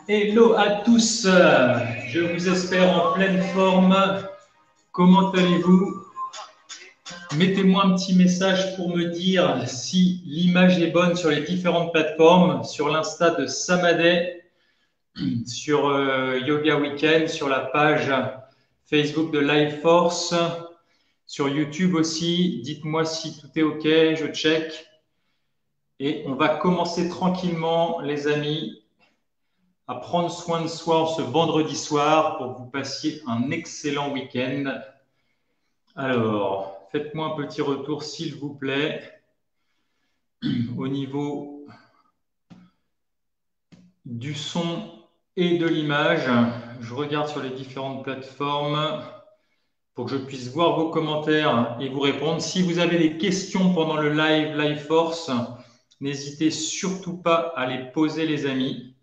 Hello à tous, je vous espère en pleine forme. Comment allez-vous? Mettez-moi un petit message pour me dire si l'image est bonne sur les différentes plateformes, sur l'Insta de Samadeh, sur Yoga Weekend, sur la page Facebook de Life Force, sur YouTube aussi. Dites-moi si tout est OK, je check. Et on va commencer tranquillement, les amis, à prendre soin de soi en ce vendredi soir pour que vous passiez un excellent week-end. Alors, faites-moi un petit retour, s'il vous plaît, au niveau du son et de l'image. Je regarde sur les différentes plateformes pour que je puisse voir vos commentaires et vous répondre. Si vous avez des questions pendant le live Life Force, n'hésitez surtout pas à les poser, les amis.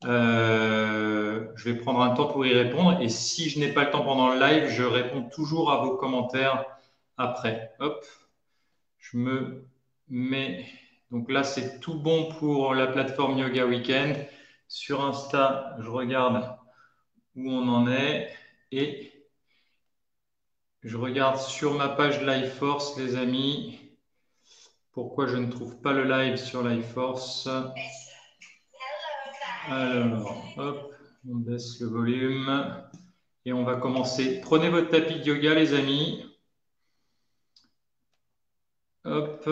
Je vais prendre un temps pour y répondre et si je n'ai pas le temps pendant le live, je réponds toujours à vos commentaires après. Hop, je me mets. Donc là, c'est tout bon pour la plateforme Yoga Weekend. Sur Insta, je regarde où on en est et je regarde sur ma page Life Force, les amis. Pourquoi je ne trouve pas le live sur Life Force? Alors, hop, on baisse le volume et on va commencer. Prenez votre tapis de yoga, les amis. Hop.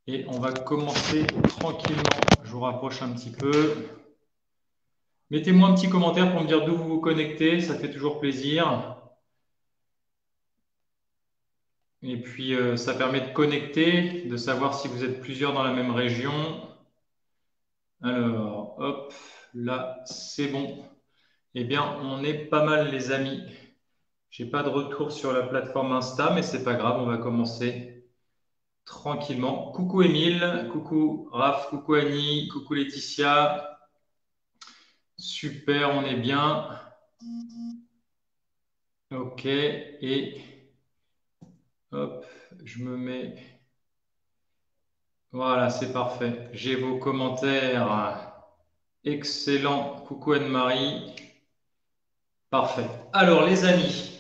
Et on va commencer tranquillement. Je vous rapproche un petit peu. Mettez-moi un petit commentaire pour me dire d'où vous vous connectez. Ça fait toujours plaisir. Et puis, ça permet de connecter, de savoir si vous êtes plusieurs dans la même région. Alors, hop, là, c'est bon. Eh bien, on est pas mal, les amis. Je n'ai pas de retour sur la plateforme Insta, mais c'est pas grave, on va commencer tranquillement. Coucou Émile, coucou Raph, coucou Annie, coucou Laetitia. Super, on est bien. Ok, et hop, je me mets. Voilà, c'est parfait. J'ai vos commentaires. Excellent. Coucou Anne-Marie. Parfait. Alors, les amis,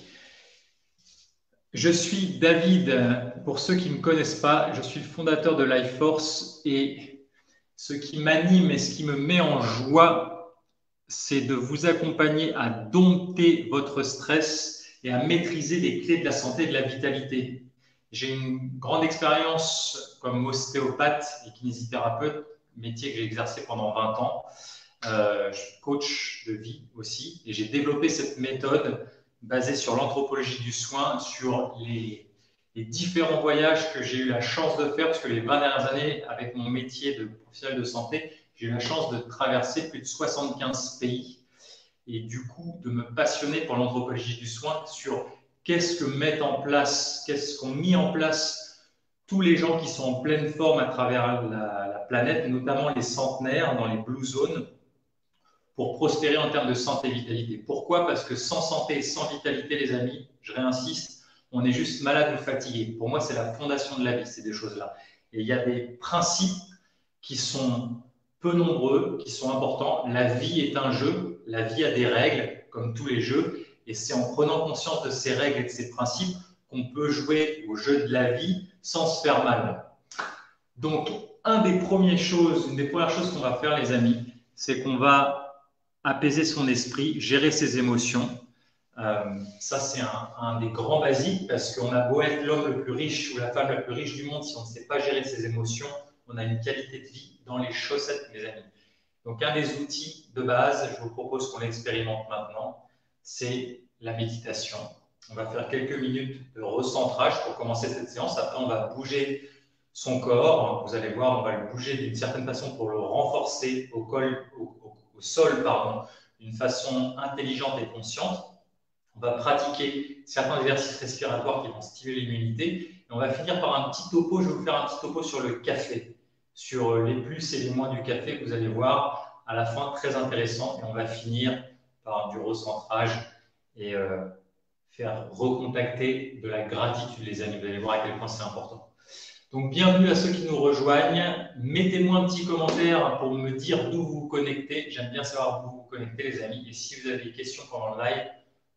je suis David. Pour ceux qui ne me connaissent pas, je suis le fondateur de Life Force et ce qui m'anime et ce qui me met en joie, c'est de vous accompagner à dompter votre stress et à maîtriser les clés de la santé et de la vitalité. J'ai une grande expérience comme ostéopathe et kinésithérapeute, métier que j'ai exercé pendant 20 ans. Je suis coach de vie aussi et j'ai développé cette méthode basée sur l'anthropologie du soin, sur les différents voyages que j'ai eu la chance de faire, parce que les 20 dernières années, avec mon métier de professionnel de santé, j'ai eu la chance de traverser plus de 75 pays et du coup de me passionner pour l'anthropologie du soin, sur qu'est-ce que mettent en place, qu'est-ce qu'ont mis en place tous les gens qui sont en pleine forme à travers la planète, notamment les centenaires dans les Blue Zones, pour prospérer en termes de santé et vitalité. Pourquoi? Parce que sans santé et sans vitalité, les amis, je réinsiste, on est juste malade ou fatigué. Pour moi, c'est la fondation de la vie, ces deux choses-là. Et il y a des principes qui sont peu nombreux, qui sont importants. La vie est un jeu, la vie a des règles, comme tous les jeux, et c'est en prenant conscience de ces règles et de ces principes qu'on peut jouer au jeu de la vie sans se faire mal. Donc, une des premières choses qu'on va faire, les amis, c'est qu'on va apaiser son esprit, gérer ses émotions. Ça, c'est un des grands basiques parce qu'on a beau être l'homme le plus riche ou la femme la plus riche du monde, si on ne sait pas gérer ses émotions, on a une qualité de vie dans les chaussettes, mes amis. Donc, un des outils de base, je vous propose qu'on l'expérimente maintenant, c'est la méditation. On va faire quelques minutes de recentrage pour commencer cette séance. Après, on va bouger son corps. Vous allez voir, on va le bouger d'une certaine façon pour le renforcer au sol, d'une façon intelligente et consciente. On va pratiquer certains exercices respiratoires qui vont stimuler l'immunité. Et on va finir par un petit topo. Je vais vous faire un petit topo sur le café, sur les plus et les moins du café que vous allez voir à la fin, très intéressant. Et on va finir par du recentrage et faire recontacter de la gratitude, les amis. Vous allez voir à quel point c'est important. Donc, bienvenue à ceux qui nous rejoignent. Mettez-moi un petit commentaire pour me dire d'où vous vous connectez. J'aime bien savoir d'où vous vous connectez, les amis. Et si vous avez des questions pendant le live,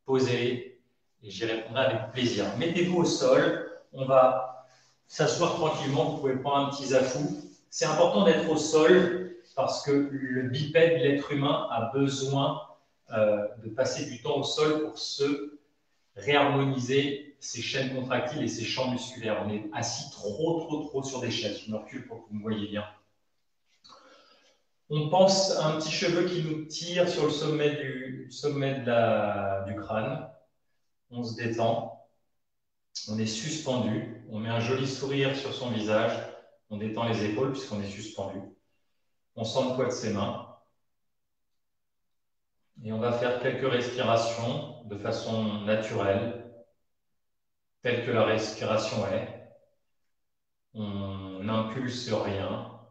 posez-les et j'y répondrai avec plaisir. Mettez-vous au sol. On va s'asseoir tranquillement. Vous pouvez prendre un petit zafou. C'est important d'être au sol parce que le bipède, l'être humain, a besoin de passer du temps au sol pour se réharmoniser ses chaînes contractiles et ses champs musculaires. On est assis trop sur des chaises. Je me recule pour que vous me voyez bien. On pense à un petit cheveu qui nous tire sur le sommet du crâne. On se détend. On est suspendu. On met un joli sourire sur son visage. On détend les épaules puisqu'on est suspendu. On sent le poids de ses mains. Et on va faire quelques respirations de façon naturelle, telle que la respiration est. On n'impulse rien,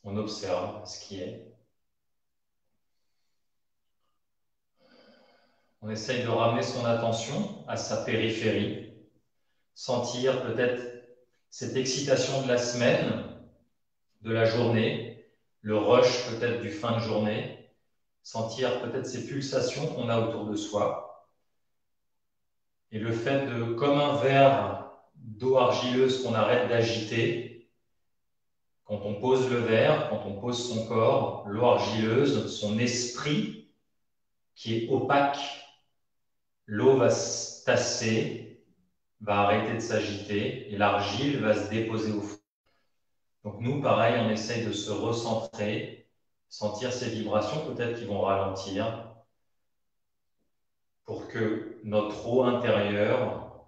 on observe ce qui est. On essaye de ramener son attention à sa périphérie, sentir peut-être cette excitation de la semaine, de la journée, le rush peut-être du fin de journée, sentir peut-être ces pulsations qu'on a autour de soi. Et le fait de, comme un verre d'eau argileuse qu'on arrête d'agiter, quand on pose le verre, quand on pose son corps, l'eau argileuse, son esprit qui est opaque, l'eau va se tasser, va arrêter de s'agiter et l'argile va se déposer au fond. Donc nous, pareil, on essaye de se recentrer, sentir ces vibrations peut-être qui vont ralentir pour que notre eau intérieure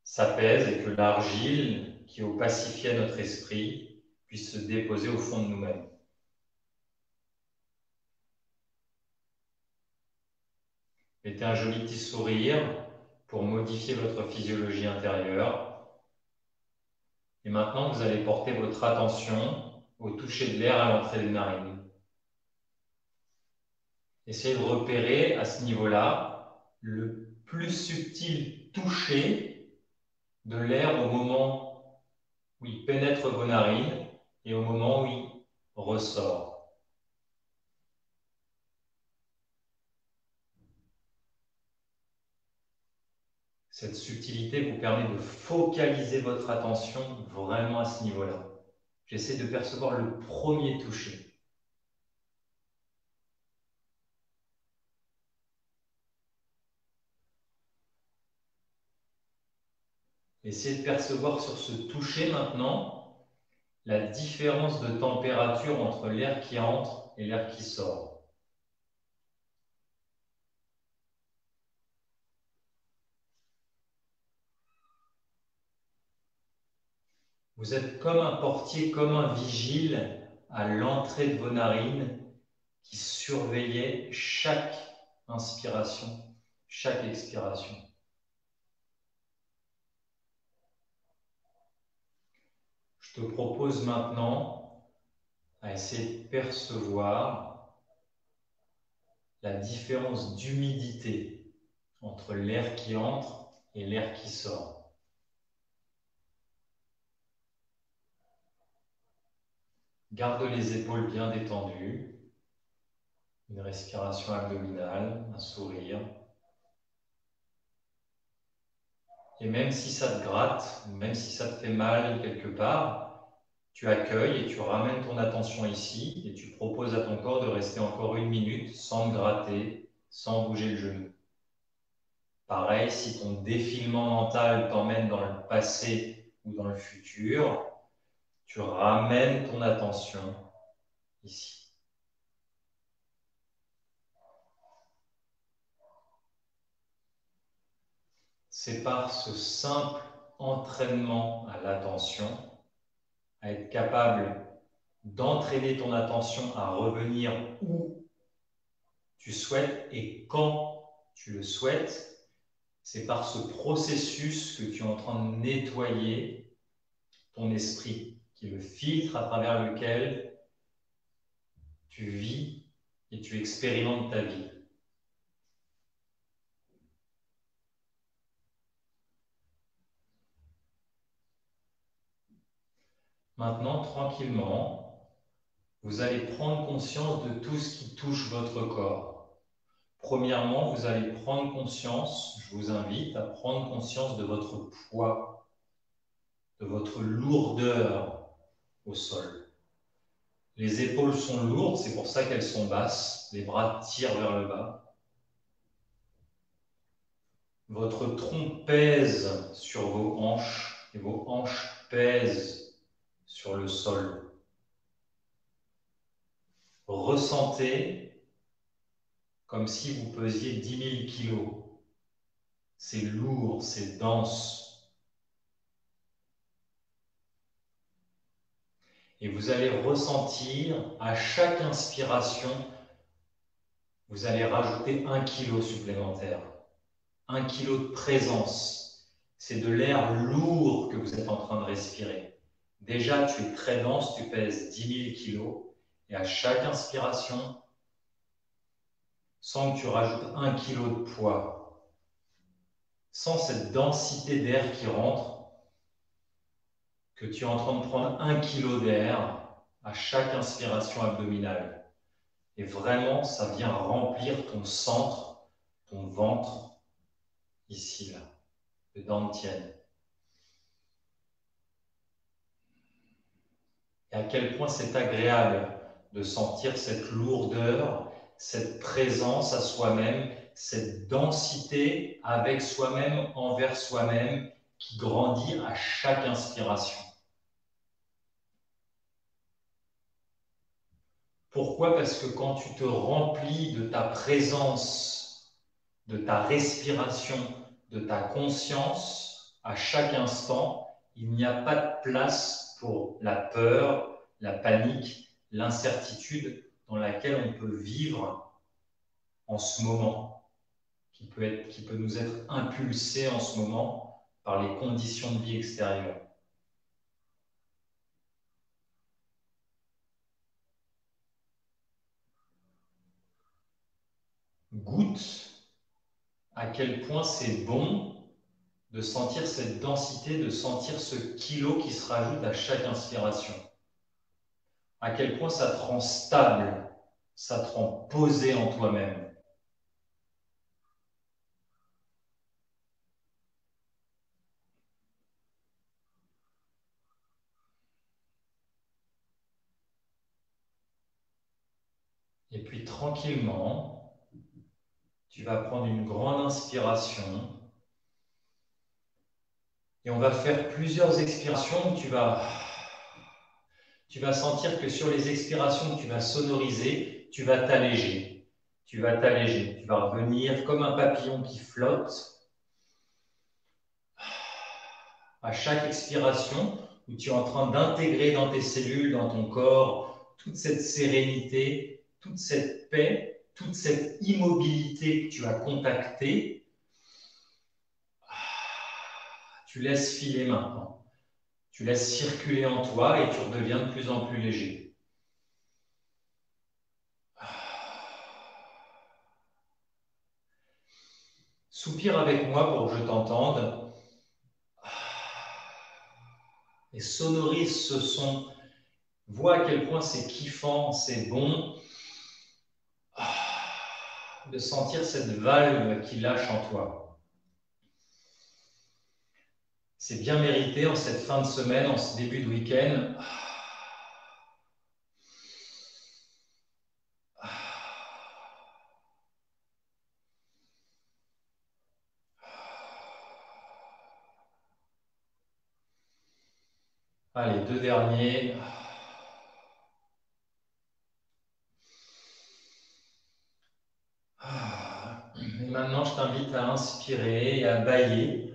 s'apaise et que l'argile qui opacifiait notre esprit puisse se déposer au fond de nous-mêmes. Mettez un joli petit sourire pour modifier votre physiologie intérieure. Et maintenant, vous allez porter votre attention au toucher de l'air à l'entrée des narines. Essayez de repérer à ce niveau-là le plus subtil toucher de l'air au moment où il pénètre vos narines et au moment où il ressort. Cette subtilité vous permet de focaliser votre attention vraiment à ce niveau-là. J'essaie de percevoir le premier toucher. Essayez de percevoir sur ce toucher maintenant la différence de température entre l'air qui entre et l'air qui sort. Vous êtes comme un portier, comme un vigile à l'entrée de vos narines qui surveillait chaque inspiration, chaque expiration. Je te propose maintenant à essayer de percevoir la différence d'humidité entre l'air qui entre et l'air qui sort. Garde les épaules bien détendues. Une respiration abdominale, un sourire. Et même si ça te gratte, même si ça te fait mal quelque part, tu accueilles et tu ramènes ton attention ici et tu proposes à ton corps de rester encore 1 minute sans te gratter, sans bouger le genou. Pareil, si ton défilement mental t'emmène dans le passé ou dans le futur, tu ramènes ton attention ici. C'est par ce simple entraînement à l'attention, à être capable d'entraîner ton attention à revenir où tu souhaites et quand tu le souhaites, c'est par ce processus que tu es en train de nettoyer ton esprit, qui est le filtre à travers lequel tu vis et tu expérimentes ta vie. Maintenant, tranquillement, vous allez prendre conscience de tout ce qui touche votre corps. Premièrement, vous allez prendre conscience, je vous invite à prendre conscience de votre poids, de votre lourdeur au sol. Les épaules sont lourdes, c'est pour ça qu'elles sont basses, les bras tirent vers le bas. Votre tronc pèse sur vos hanches et vos hanches pèsent sur le sol. Ressentez comme si vous pesiez 10 000 kilos. C'est lourd, c'est dense. Et vous allez ressentir à chaque inspiration, vous allez rajouter 1 kilo supplémentaire. 1 kilo de présence. C'est de l'air lourd que vous êtes en train de respirer. Déjà, tu es très dense, tu pèses 10 000 kilos. Et à chaque inspiration, sens que tu rajoutes 1 kilo de poids. Sens cette densité d'air qui rentre, que tu es en train de prendre 1 kilo d'air à chaque inspiration abdominale. Et vraiment, ça vient remplir ton centre, ton ventre, ici, là, le dantian. Et à quel point c'est agréable de sentir cette lourdeur, cette présence à soi-même, cette densité avec soi-même, envers soi-même, qui grandit à chaque inspiration. Pourquoi? Parce que quand tu te remplis de ta présence, de ta respiration, de ta conscience, à chaque instant, il n'y a pas de place pour la peur, la panique, l'incertitude dans laquelle on peut vivre en ce moment, qui peut nous être impulsé en ce moment par les conditions de vie extérieures. Goûte à quel point c'est bon de sentir cette densité, de sentir ce kilo qui se rajoute à chaque inspiration. À quel point ça te rend stable, ça te rend posé en toi-même. Et puis tranquillement, tu vas prendre une grande inspiration et on va faire plusieurs expirations. Tu vas sentir que sur les expirations que tu vas sonoriser, tu vas t'alléger. Tu vas t'alléger. Tu vas revenir comme un papillon qui flotte. À chaque expiration, où tu es en train d'intégrer dans tes cellules, dans ton corps, toute cette sérénité, toute cette paix, toute cette immobilité que tu as contactée, tu laisses filer maintenant. Tu laisses circuler en toi et tu redeviens de plus en plus léger. Soupire avec moi pour que je t'entende. Et sonorise ce son. Vois à quel point c'est kiffant, c'est bon de sentir cette valve qui lâche en toi. C'est bien mérité en cette fin de semaine, en ce début de week-end. Allez, deux derniers. Et maintenant, je t'invite à inspirer et à bâiller.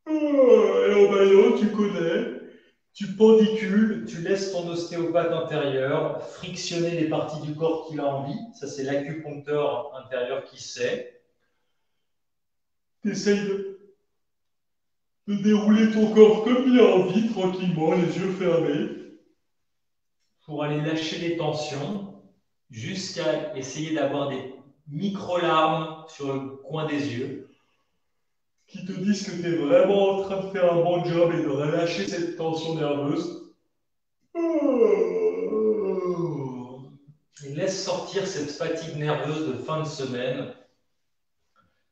Et en baillant, tu connais, tu pendicules, tu laisses ton ostéopathe intérieur frictionner les parties du corps qu'il a envie. Ça, c'est l'acupuncteur intérieur qui sait. Tu essayes de dérouler ton corps comme il a envie, tranquillement, les yeux fermés, pour aller lâcher les tensions, jusqu'à essayer d'avoir des micro-larmes sur le coin des yeux, qui te disent que tu es vraiment en train de faire un bon job et de relâcher cette tension nerveuse. Et laisse sortir cette fatigue nerveuse de fin de semaine,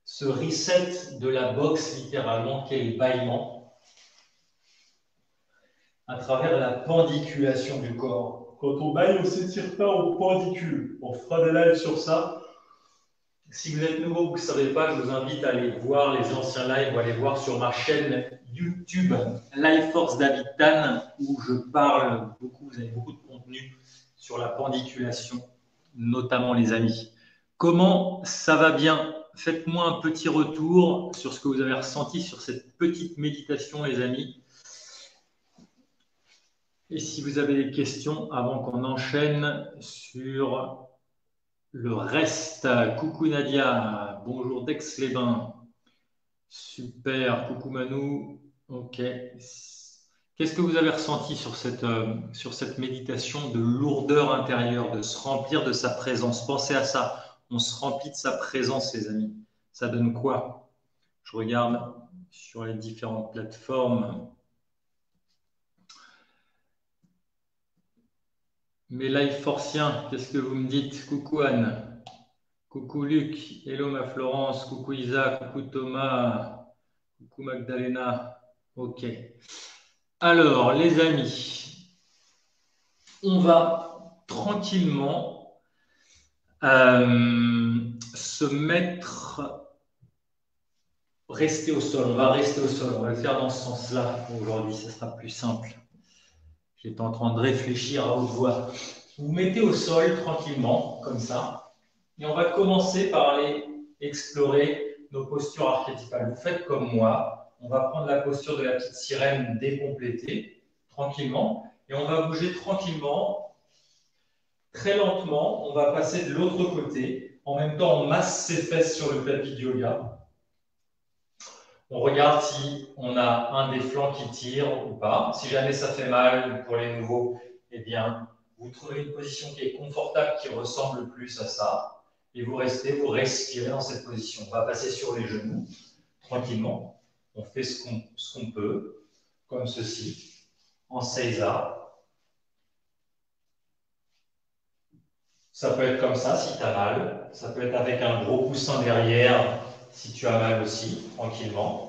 ce reset de la boxe littéralement, qu'est le bâillement, à travers la pendiculation du corps. Quand on bâille, on ne s'étire pas, on pendicule. On fera des lives sur ça. Si vous êtes nouveau, vous ne savez pas, je vous invite à aller voir les anciens lives ou à aller voir sur ma chaîne YouTube Life Force David Tan, où je parle beaucoup, vous avez beaucoup de contenu sur la pendiculation, notamment les amis. Comment ça va bien? Faites-moi un petit retour sur ce que vous avez ressenti sur cette petite méditation, les amis. Et si vous avez des questions avant qu'on enchaîne sur le reste. Coucou Nadia, bonjour d'Aix-les-Bains. Super, coucou Manou. Ok. Qu'est-ce que vous avez ressenti sur cette méditation de lourdeur intérieure, de se remplir de sa présence? Pensez à ça. On se remplit de sa présence, les amis. Ça donne quoi? Je regarde sur les différentes plateformes. Mes live forciens, qu'est-ce que vous me dites? Coucou Anne. Coucou Luc. Hello ma Florence. Coucou Isa. Coucou Thomas. Coucou Magdalena. Ok. Alors, les amis, on va tranquillement se mettre, rester au sol. On va rester au sol. On va le faire dans ce sens-là aujourd'hui. Ce sera plus simple. J'étais en train de réfléchir à haute voix. Vous vous mettez au sol tranquillement, comme ça. Et on va commencer par aller explorer nos postures archétypales. Vous faites comme moi. On va prendre la posture de la petite sirène décomplétée, tranquillement. Et on va bouger tranquillement, très lentement. On va passer de l'autre côté. En même temps, on masse ses fesses sur le tapis de yoga. On regarde si on a un des flancs qui tire ou pas. Si jamais ça fait mal pour les nouveaux, eh bien, vous trouvez une position qui est confortable, qui ressemble le plus à ça. Et vous restez, vous respirez dans cette position. On va passer sur les genoux, tranquillement. On fait ce qu'on peut, comme ceci, en seiza. Ça peut être comme ça si tu as mal. Ça peut être avec un gros coussin derrière si tu as mal aussi, tranquillement.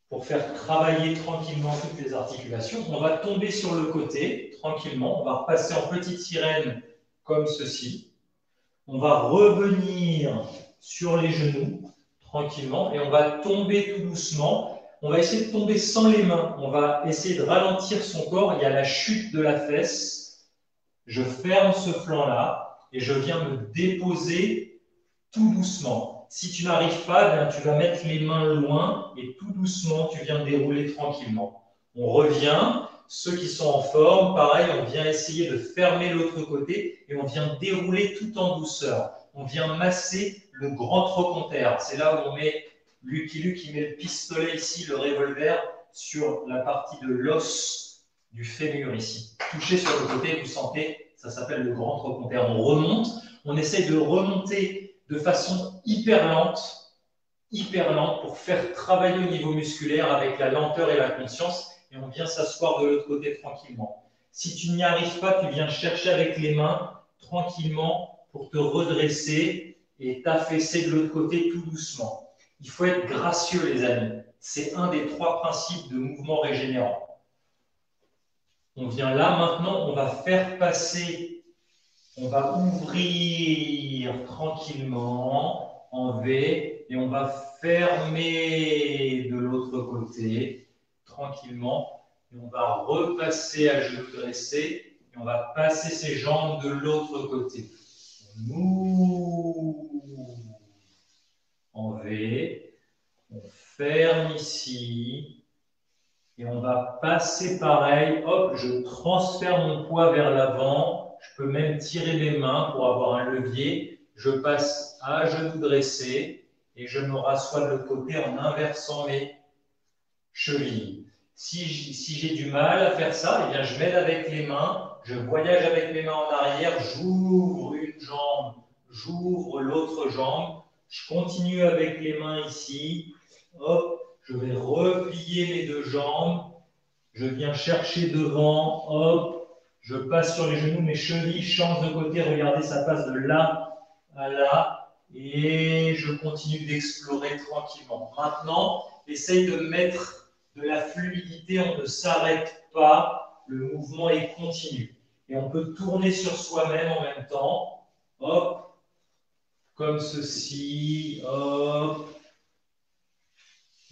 Pour faire travailler tranquillement toutes les articulations, on va tomber sur le côté, tranquillement. On va repasser en petite sirène comme ceci. On va revenir sur les genoux, tranquillement, et on va tomber tout doucement. On va essayer de tomber sans les mains. On va essayer de ralentir son corps. Il y a la chute de la fesse. Je ferme ce flanc-là et je viens me déposer tout doucement. Si tu n'arrives pas, bien, tu vas mettre les mains loin et tout doucement, tu viens dérouler tranquillement. On revient. Ceux qui sont en forme, pareil, on vient essayer de fermer l'autre côté et on vient dérouler tout en douceur. On vient masser le grand trochanter. C'est là où on met Lucky Luke, il met le pistolet ici, le revolver, sur la partie de l'os du fémur ici. Touchez sur le côté, vous sentez, ça s'appelle le grand trochanter. On remonte, on essaye de remonter de façon hyper lente. hyper lente pour faire travailler au niveau musculaire avec la lenteur et la conscience. Et on vient s'asseoir de l'autre côté tranquillement. Si tu n'y arrives pas, tu viens chercher avec les mains tranquillement pour te redresser et t'affaisser de l'autre côté tout doucement. Il faut être gracieux, les amis. C'est un des 3 principes de mouvement régénérant. On vient là, maintenant, on va faire passer, on va ouvrir tranquillement en V et on va fermer de l'autre côté tranquillement. Et on va repasser à genoux dressés et on va passer ses jambes de l'autre côté. On ouvre en V, on ferme ici et on va passer pareil. Hop, je transfère mon poids vers l'avant. Je peux même tirer mes mains pour avoir un levier. Je passe à genoux dressés et je me rassois de l'autre côté en inversant mes chevilles. Si j'ai du mal à faire ça, eh bien je m'aide avec les mains, je voyage avec mes mains en arrière, j'ouvre une jambe, j'ouvre l'autre jambe, je continue avec les mains ici, hop, je vais replier mes 2 jambes, je viens chercher devant, hop, je passe sur les genoux, mes chevilles changent de côté, regardez, ça passe de là à là, et je continue d'explorer tranquillement. Maintenant, essaye de mettre de la fluidité, on ne s'arrête pas, le mouvement est continu. Et on peut tourner sur soi-même en même temps, hop, comme ceci, hop,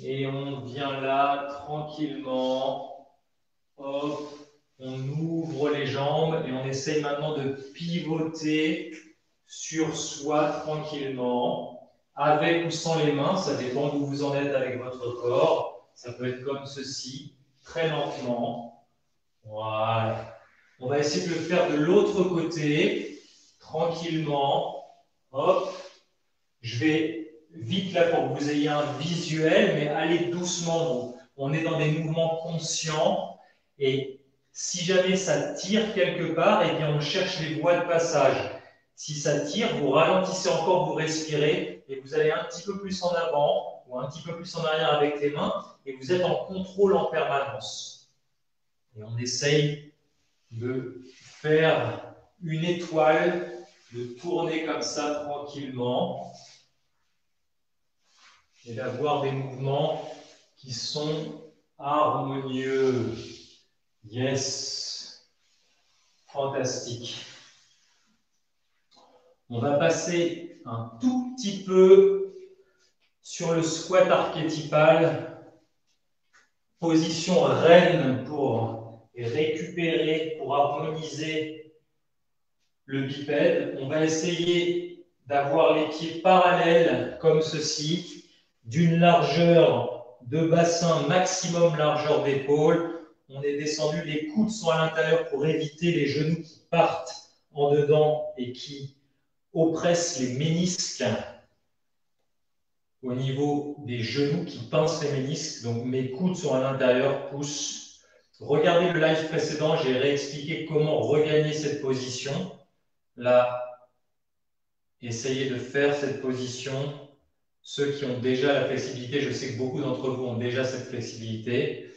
et on vient là tranquillement, hop, on ouvre les jambes et on essaye maintenant de pivoter sur soi tranquillement, avec ou sans les mains, ça dépend d'où vous en êtes avec votre corps. Ça peut être comme ceci, très lentement. Voilà. On va essayer de le faire de l'autre côté, tranquillement. Hop. Je vais vite là pour que vous ayez un visuel, mais allez doucement. On est dans des mouvements conscients et si jamais ça tire quelque part, eh bien on cherche les voies de passage. Si ça tire, vous ralentissez encore, vous respirez et vous allez un petit peu plus en avant ou un petit peu plus en arrière avec les mains et vous êtes en contrôle en permanence. Et on essaye de faire une étoile, de tourner comme ça tranquillement et d'avoir des mouvements qui sont harmonieux. Yes, fantastique. On va passer un tout petit peu sur le squat archétypal, position reine pour récupérer, pour harmoniser le bipède. On va essayer d'avoir les pieds parallèles comme ceci, d'une largeur de bassin, maximum largeur d'épaule. On est descendu, les coudes sont à l'intérieur pour éviter les genoux qui partent en dedans et qui oppressent les ménisques au niveau des genoux qui pincent les ménisques. Donc mes coudes sont à l'intérieur, pouces. Regardez le live précédent, j'ai réexpliqué comment regagner cette position. Là, essayez de faire cette position. Ceux qui ont déjà la flexibilité, je sais que beaucoup d'entre vous ont déjà cette flexibilité.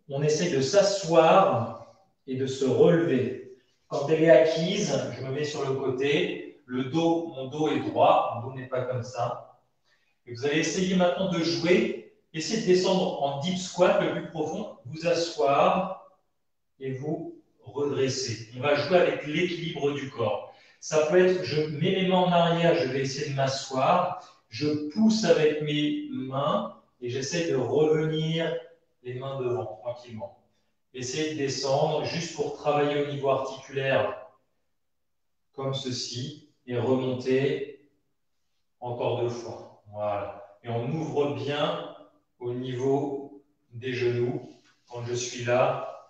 On essaie de s'asseoir et de se relever. Quand elle est acquise, je me mets sur le côté. Le dos, mon dos est droit, mon dos n'est pas comme ça. Et vous allez essayer maintenant de jouer. Essayez de descendre en deep squat le plus profond, vous asseoir et vous redresser. On va jouer avec l'équilibre du corps. Ça peut être, je mets mes mains en arrière, je vais essayer de m'asseoir. Je pousse avec mes mains et j'essaie de revenir les mains devant, tranquillement. Essayez de descendre juste pour travailler au niveau articulaire, comme ceci, et remonter encore 2 fois. Voilà. Et on ouvre bien au niveau des genoux. Quand je suis là,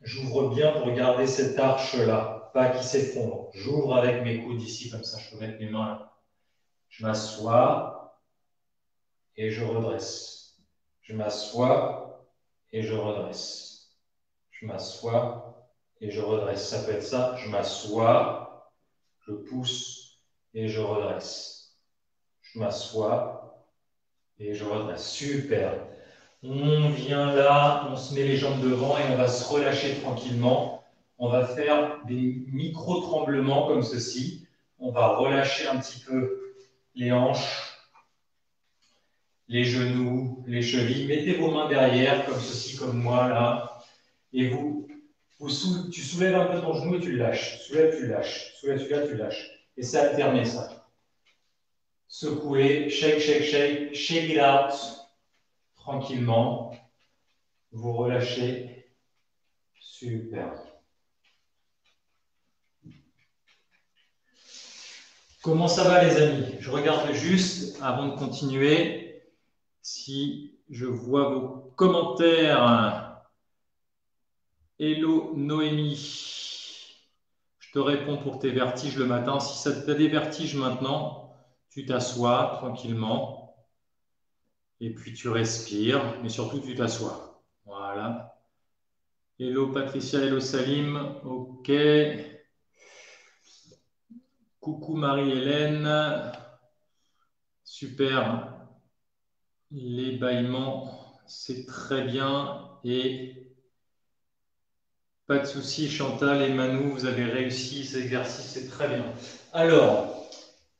j'ouvre bien pour garder cette arche-là, pas qui s'effondre. J'ouvre avec mes coudes ici, comme ça je peux mettre mes mains là. Je m'assois et je redresse. Je m'assois et je redresse. Je m'assois et je redresse. Ça peut être ça. Je m'assois, je pousse et je redresse. Je m'assois Et je redresse. Super. On vient là, on se met les jambes devant et on va se relâcher tranquillement. On va faire des micro-tremblements comme ceci. On va relâcher un petit peu les hanches, les genoux, les chevilles. Mettez vos mains derrière, comme ceci, comme moi, là. Et tu soulèves un peu ton genou et tu le lâches. Soulève, tu le lâches. Soulève, tu le lâches. Et c'est alterné, ça. Secouez, shake, shake, shake, shake it out. Tranquillement. Vous relâchez. Super. Comment ça va, les amis? Je regarde juste, avant de continuer, si je vois vos commentaires. Hello, Noémie. Je te réponds pour tes vertiges le matin. Si ça t'a des vertiges maintenant, tu t'assois tranquillement. Et puis tu respires, mais surtout tu t'assois. Voilà. Hello Patricia, hello Salim. Ok. Coucou Marie-Hélène. Super. Les bâillements, c'est très bien. Et pas de souci, Chantal et Manou, vous avez réussi ces exercices, c'est très bien. Alors,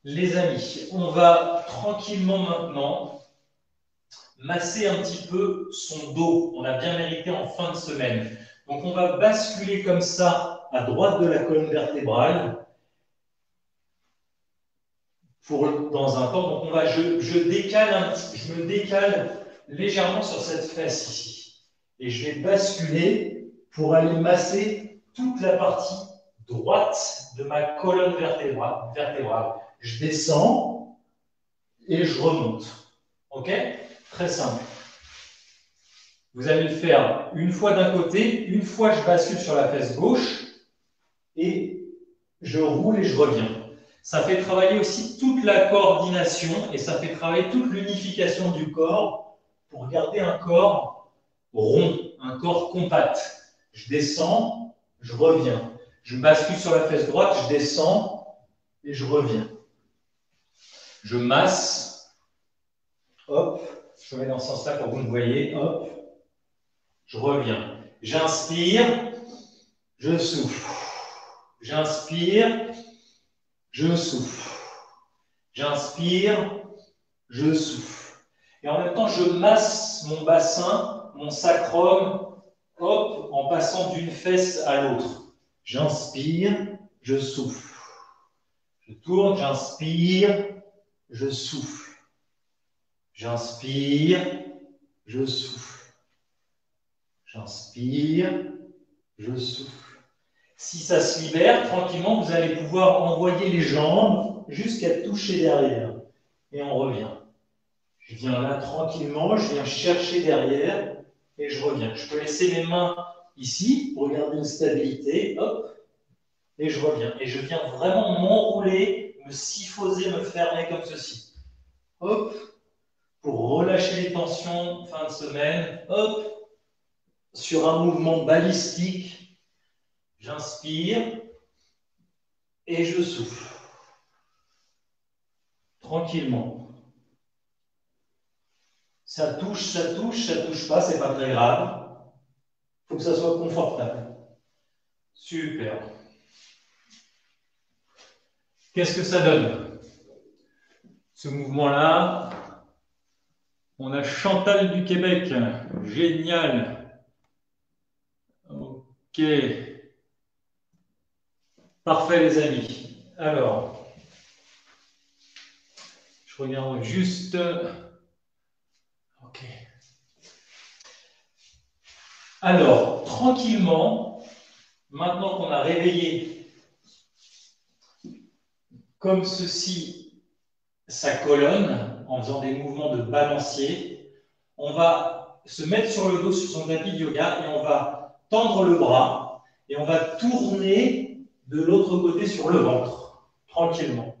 les amis, on va tranquillement maintenant masser un petit peu son dos. On a bien mérité en fin de semaine. Donc, on va basculer comme ça à droite de la colonne vertébrale dans un temps. Donc, je me décale légèrement sur cette fesse ici. Et je vais basculer pour aller masser toute la partie droite de ma colonne vertébrale. Je descends et je remonte. OK? Très simple. Vous allez le faire une fois d'un côté, une fois je bascule sur la fesse gauche et je roule et je reviens. Ça fait travailler aussi toute la coordination et ça fait travailler toute l'unification du corps pour garder un corps rond, un corps compact. Je descends, je reviens. Je bascule sur la fesse droite, je descends et je reviens. Je masse, hop, je mets dans ce sens-là pour que vous me voyez, hop, je reviens. J'inspire, je souffle. J'inspire, je souffle. J'inspire, je souffle. Et en même temps, je masse mon bassin, mon sacrum, hop, en passant d'une fesse à l'autre. J'inspire, je souffle. Je tourne, j'inspire, je souffle. J'inspire, je souffle. J'inspire, je souffle. Si ça se libère, tranquillement, vous allez pouvoir envoyer les jambes jusqu'à toucher derrière. Et on revient. Je viens là tranquillement, je viens chercher derrière et je reviens. Je peux laisser mes mains ici pour garder une stabilité. Hop, et je reviens. Et je viens vraiment m'enrouler, me syphoser, me fermer comme ceci. Hop, pour relâcher les tensions fin de semaine. Hop, sur un mouvement balistique. J'inspire et je souffle. Tranquillement. Ça touche pas, c'est pas très grave. Il faut que ça soit confortable. Super. Qu'est-ce que ça donne? Ce mouvement-là, on a Chantal du Québec. Génial. Ok. Parfait, les amis. Alors, je regarde juste. Ok. Alors, tranquillement, maintenant qu'on a réveillé comme ceci sa colonne, en faisant des mouvements de balancier, on va se mettre sur le dos sur son tapis de yoga et on va tendre le bras et on va tourner de l'autre côté sur le ventre, tranquillement.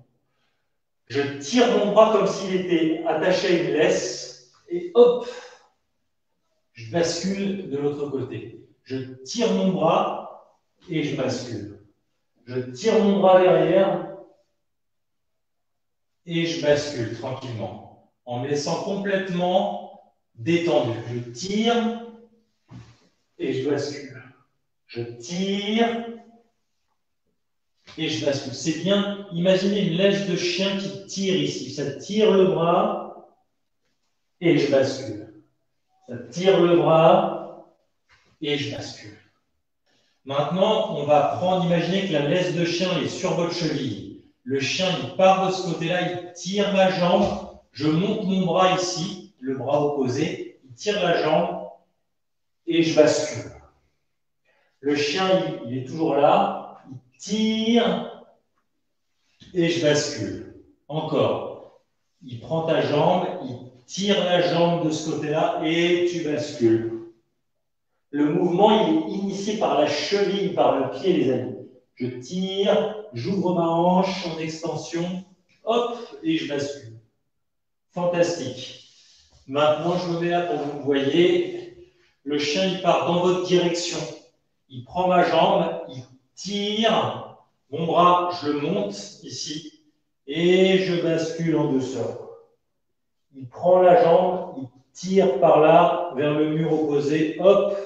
Je tire mon bras comme s'il était attaché à une laisse et hop, je bascule de l'autre côté. Je tire mon bras et je bascule. Je tire mon bras derrière et je bascule tranquillement. en me laissant complètement détendu. Je tire et je bascule. Je tire et je bascule. C'est bien, imaginez une laisse de chien qui tire ici. Ça tire le bras et je bascule. Ça tire le bras et je bascule. Maintenant, on va prendre, imaginez que la laisse de chien est sur votre cheville. Le chien, il part de ce côté-là, il tire ma jambe. Je monte mon bras ici, le bras opposé. Il tire la jambe et je bascule. Le chien, il est toujours là. Il tire et je bascule. Encore. Il prend ta jambe, il tire la jambe de ce côté-là et tu bascules. Le mouvement, il est initié par la cheville, par le pied, les amis. Je tire, j'ouvre ma hanche en extension, hop, et je bascule. Fantastique. Maintenant, je me mets là pour que vous me voyez. Le chien, il part dans votre direction. Il prend ma jambe, il tire. Mon bras, je le monte ici. Et je bascule en douceur. Il prend la jambe, il tire par là, vers le mur opposé. Hop.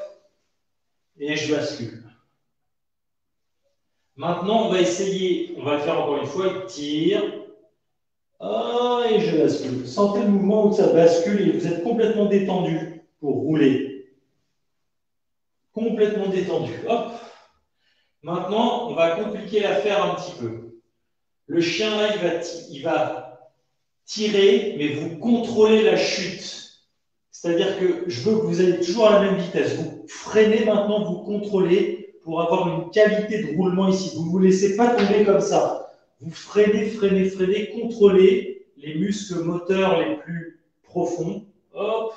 Et je bascule. Maintenant, on va essayer, on va le faire encore une fois, il tire, et je bascule. Sentez le mouvement où ça bascule et vous êtes complètement détendu pour rouler. Complètement détendu. Hop. Maintenant, on va compliquer l'affaire un petit peu. Le chien, là, il va tirer, mais vous contrôlez la chute. C'est-à-dire que je veux que vous ayez toujours à la même vitesse. Vous freinez maintenant, vous contrôlez pour avoir une qualité de roulement ici. Vous ne vous laissez pas tomber comme ça. Vous freinez, freinez, freinez, contrôlez les muscles moteurs les plus profonds, hop,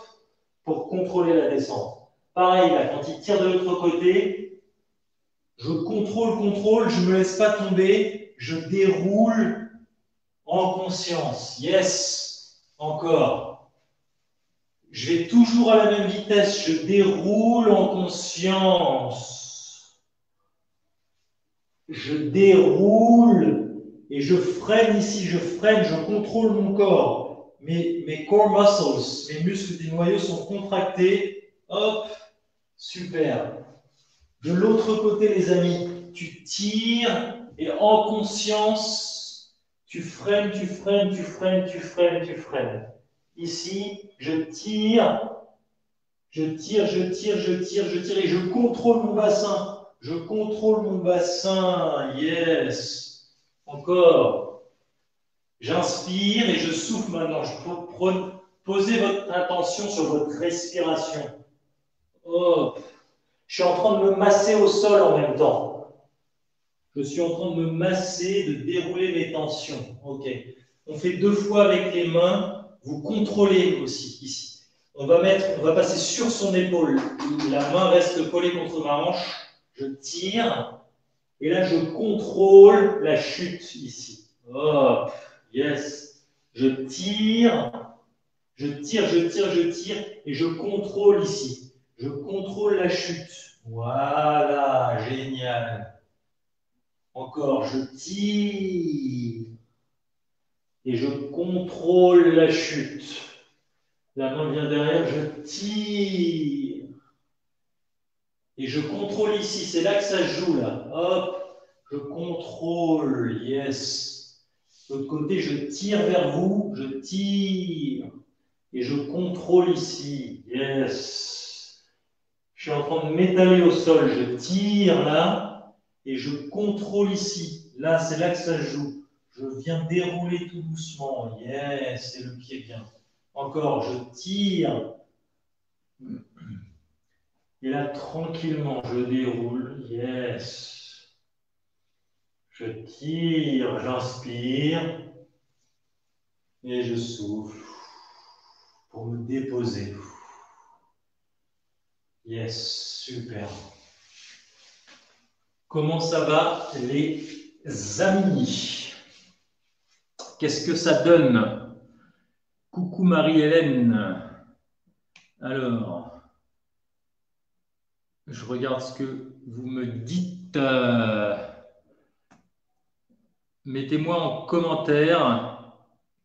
pour contrôler la descente. Pareil, là, quand il tire de l'autre côté, je contrôle, je ne me laisse pas tomber, je déroule en conscience. Yes, encore. Je vais toujours à la même vitesse, je déroule en conscience. Je déroule et je freine ici, je freine, je contrôle mon corps. Mes core muscles, mes muscles du noyau sont contractés. Hop, super. De l'autre côté, les amis, tu tires et en conscience, tu freines, tu freines, tu freines, tu freines, tu freines. Ici, je tire, je tire, je tire, je tire, je tire et je contrôle mon bassin. Je contrôle mon bassin. Yes. Encore. J'inspire et je souffle maintenant. Posez votre attention sur votre respiration. Hop. Je suis en train de me masser au sol en même temps. Je suis en train de me masser, de dérouler mes tensions. Ok. On fait 2 fois avec les mains. Vous contrôlez aussi ici. On va passer sur son épaule. La main reste collée contre ma hanche. Je tire. Et là, je contrôle la chute ici. Hop. Yes. Je tire. Je tire, je tire, je tire. Et je contrôle ici. Je contrôle la chute. Voilà. Génial. Encore. Je tire. Et je contrôle la chute. La main vient derrière, je tire. Et je contrôle ici, c'est là que ça se joue, là. Hop, je contrôle, yes. De l'autre côté, je tire vers vous, je tire. Et je contrôle ici, yes. Je suis en train de m'étaler au sol, je tire là. Et je contrôle ici. Là, c'est là que ça se joue. Je viens dérouler tout doucement. Yes, et le pied vient. Encore, je tire. Et là, tranquillement, je déroule. Yes. Je tire, j'inspire. Et je souffle pour me déposer. Yes, super. Comment ça va, les amis? Qu'est-ce que ça donne? Coucou Marie-Hélène. Alors, je regarde ce que vous me dites. Mettez-moi en commentaire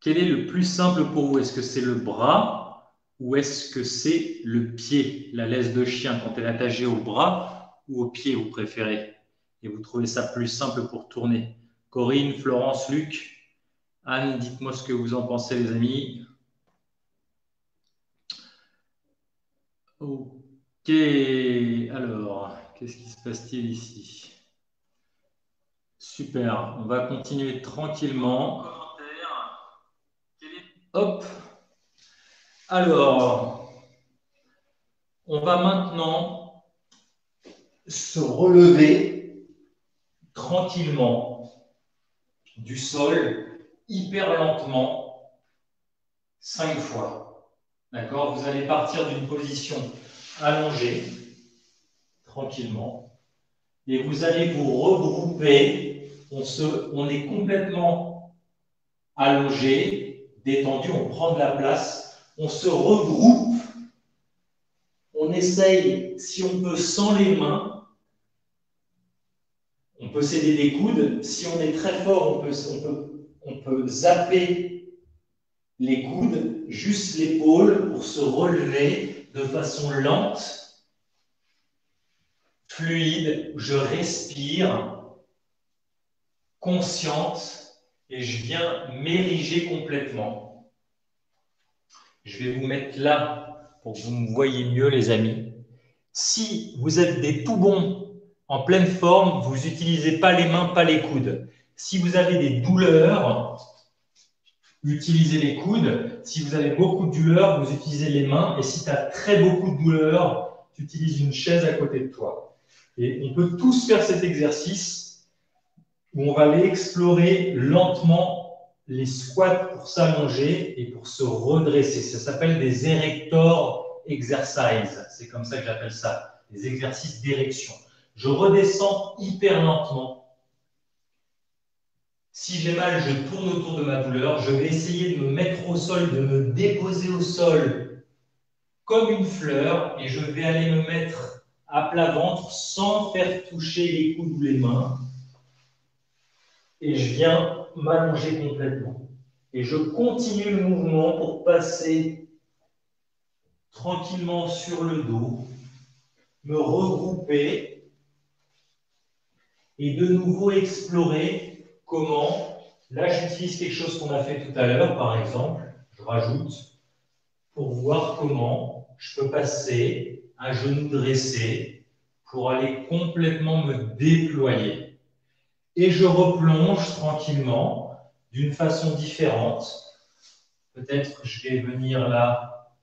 Quel est le plus simple pour vous? Est-ce que c'est le bras ou est-ce que c'est le pied, la laisse de chien, quand elle est attachée au bras ou au pied, vous préférez? Et vous trouvez ça plus simple pour tourner? Corinne, Florence, Luc, Anne, dites-moi ce que vous en pensez, les amis. Ok, alors, qu'est-ce qui se passe-t-il ici? Super, on va continuer tranquillement. Hop, alors, on va maintenant se relever tranquillement du sol, hyper lentement, 5 fois. D'accord? Vous allez partir d'une position allongée, tranquillement, et vous allez vous regrouper. On est complètement allongé, détendu, on prend de la place, on se regroupe, on essaye, si on peut, sans les mains, on peut s'aider des coudes. Si on est très fort, on peut zapper les coudes, juste l'épaule pour se relever de façon lente, fluide. Je respire, consciente, et je viens m'ériger complètement. Je vais vous mettre là pour que vous me voyez mieux, les amis. Si vous êtes des tout bons en pleine forme, vous n'utilisez pas les mains, pas les coudes. Si vous avez des douleurs, utilisez les coudes. Si vous avez beaucoup de douleurs, vous utilisez les mains. Et si tu as très beaucoup de douleurs, tu utilises une chaise à côté de toi. Et on peut tous faire cet exercice où on va aller explorer lentement les squats pour s'allonger et pour se redresser. Ça s'appelle des erector exercises. C'est comme ça que j'appelle ça, des exercices d'érection. Je redescends hyper lentement. Si j'ai mal, je tourne autour de ma douleur. Je vais essayer de me mettre au sol, de me déposer au sol comme une fleur et je vais aller me mettre à plat ventre sans faire toucher les coudes ou les mains. Et je viens m'allonger complètement. Et je continue le mouvement pour passer tranquillement sur le dos, me regrouper et de nouveau explorer comment, là j'utilise quelque chose qu'on a fait tout à l'heure par exemple, je rajoute, pour voir comment je peux passer un genou dressé pour aller complètement me déployer. Et je replonge tranquillement d'une façon différente. Peut-être je vais venir là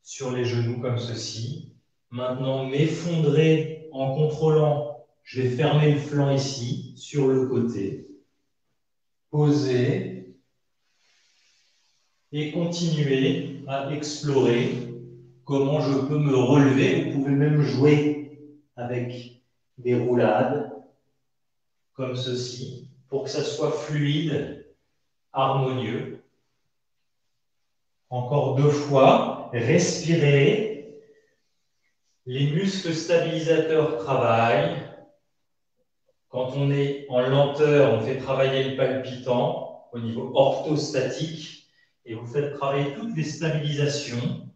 sur les genoux comme ceci. Maintenant, m'effondrer en contrôlant. Je vais fermer le flanc ici, sur le côté. Poser. Et continuer à explorer comment je peux me relever. Vous pouvez même jouer avec des roulades, comme ceci, pour que ça soit fluide, harmonieux. Encore 2 fois, respirez. Les muscles stabilisateurs travaillent. Quand on est en lenteur, on fait travailler le palpitant au niveau orthostatique et vous faites travailler toutes les stabilisations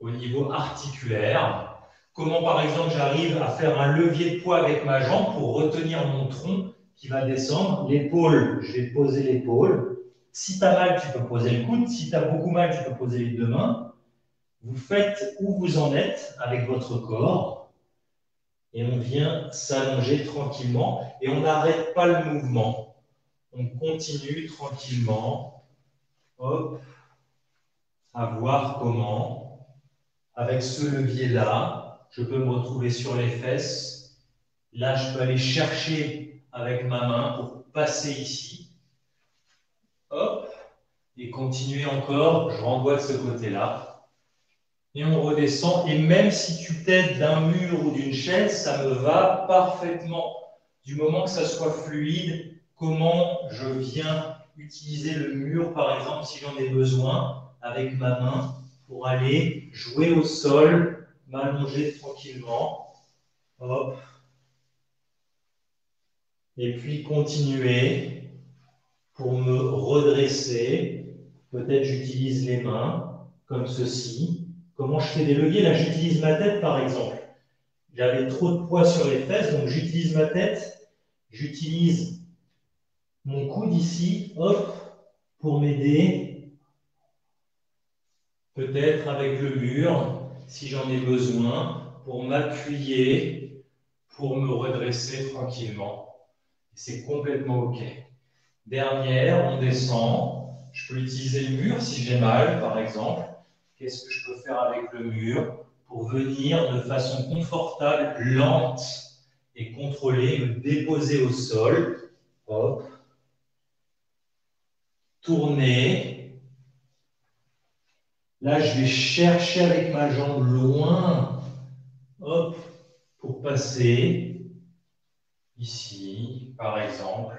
au niveau articulaire. Comment, par exemple, j'arrive à faire un levier de poids avec ma jambe pour retenir mon tronc qui va descendre. L'épaule, je vais poser l'épaule. Si tu as mal, tu peux poser le coude. Si tu as beaucoup mal, tu peux poser les 2 mains. Vous faites où vous en êtes avec votre corps et on vient s'allonger tranquillement et on n'arrête pas le mouvement. On continue tranquillement, hop, à voir comment, avec ce levier-là, je peux me retrouver sur les fesses. Là, je peux aller chercher avec ma main pour passer ici. Hop, et continuer encore, je renvoie de ce côté-là. Et on redescend, et même si tu t'aides d'un mur ou d'une chaise, ça me va parfaitement. Du moment que ça soit fluide, comment je viens utiliser le mur, par exemple, si j'en ai besoin, avec ma main, pour aller jouer au sol, m'allonger tranquillement. Hop. Et puis continuer Pour me redresser, peut-être j'utilise les mains, comme ceci. Comment je fais des leviers? Là, j'utilise ma tête, par exemple. J'avais trop de poids sur les fesses, donc j'utilise ma tête. J'utilise mon coude ici, hop, pour m'aider. Peut-être avec le mur, si j'en ai besoin, pour m'appuyer, pour me redresser tranquillement. C'est complètement OK. Dernière, on descend. Je peux utiliser le mur si j'ai mal, par exemple. Qu'est-ce que je peux faire avec le mur pour venir de façon confortable, lente et contrôlée, me déposer au sol. Hop. Tourner. Là, je vais chercher avec ma jambe loin. Hop. Pour passer. Ici, par exemple.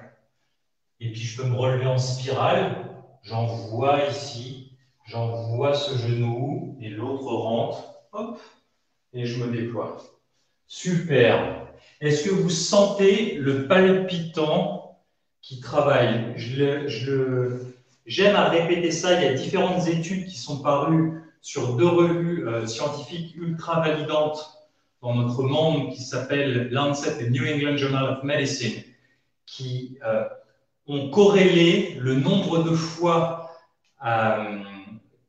Et puis, je peux me relever en spirale. J'en vois ici. J'envoie ce genou et l'autre rentre. Hop. Et je me déploie. Super. Est-ce que vous sentez le palpitant qui travaille? J'aime à répéter ça. Il y a différentes études qui sont parues sur 2 revues scientifiques ultra validantes dans notre monde qui s'appellent Lancet et New England Journal of Medicine, qui ont corrélé le nombre de fois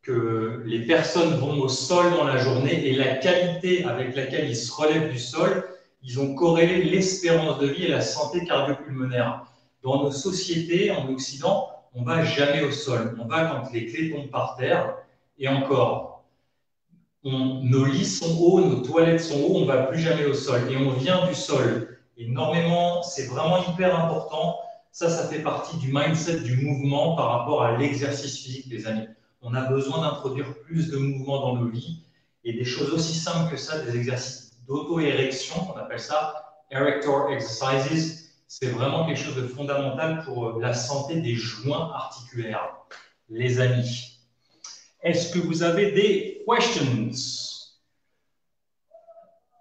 que les personnes vont au sol dans la journée et la qualité avec laquelle ils se relèvent du sol. Ils ont corrélé l'espérance de vie et la santé cardio-pulmonaire. Dans nos sociétés, en Occident, on ne va jamais au sol. On va quand les clés tombent par terre. Et encore, nos lits sont hauts, nos toilettes sont hauts, on ne va plus jamais au sol. Et on vient du sol. Énormément, c'est vraiment hyper important. Ça fait partie du mindset du mouvement par rapport à l'exercice physique, les amis. On a besoin d'introduire plus de mouvements dans nos vies et des choses aussi simples que ça, des exercices d'auto-érection, on appelle ça erector exercises. C'est vraiment quelque chose de fondamental pour la santé des joints articulaires, les amis. Est-ce que vous avez des questions?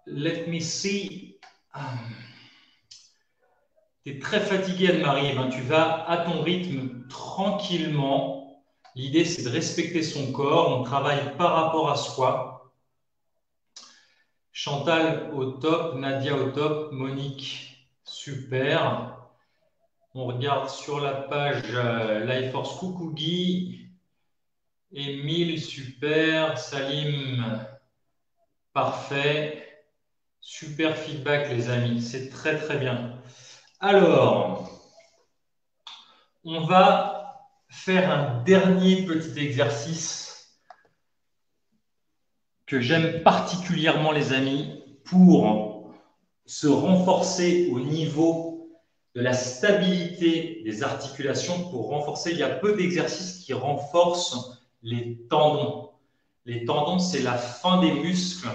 Let me see. Tu es très fatiguée, Anne-Marie. Tu vas à ton rythme tranquillement. L'idée, c'est de respecter son corps. On travaille par rapport à soi. Chantal au top, Nadia au top, Monique, super. On regarde sur la page Life Force, coucou Guy. Émile, super. Salim, parfait. Super feedback, les amis. C'est très, très bien. Alors, on va faire un dernier petit exercice que j'aime particulièrement, les amis, pour se renforcer au niveau de la stabilité des articulations. Pour renforcer, il y a peu d'exercices qui renforcent les tendons. Les tendons, c'est la fin des muscles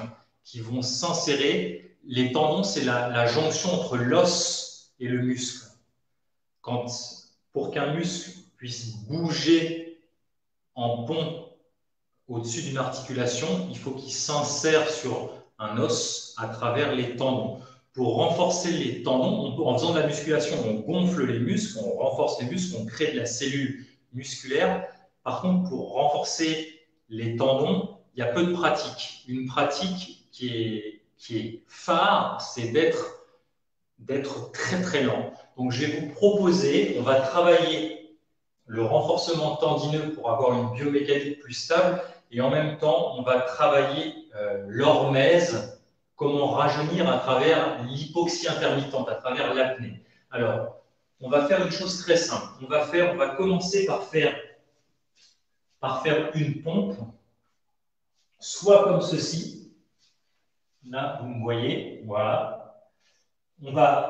qui vont s'insérer. Les tendons, c'est la jonction entre l'os et le muscle. Pour qu'un muscle puisse bouger en pont au-dessus d'une articulation, il faut qu'il s'insère sur un os à travers les tendons. Pour renforcer les tendons, en faisant de la musculation, on gonfle les muscles, on renforce les muscles, on crée de la cellule musculaire. Par contre, pour renforcer les tendons, il y a peu de pratiques. Une pratique qui est phare, c'est d'être très très lent. Donc, je vais vous proposer, on va travailler le renforcement tendineux pour avoir une biomécanique plus stable et en même temps, on va travailler l'hormèse, comment rajeunir à travers l'hypoxie intermittente, à travers l'apnée. Alors, on va faire une chose très simple. On va commencer par faire une pompe, soit comme ceci. Là, vous me voyez, voilà.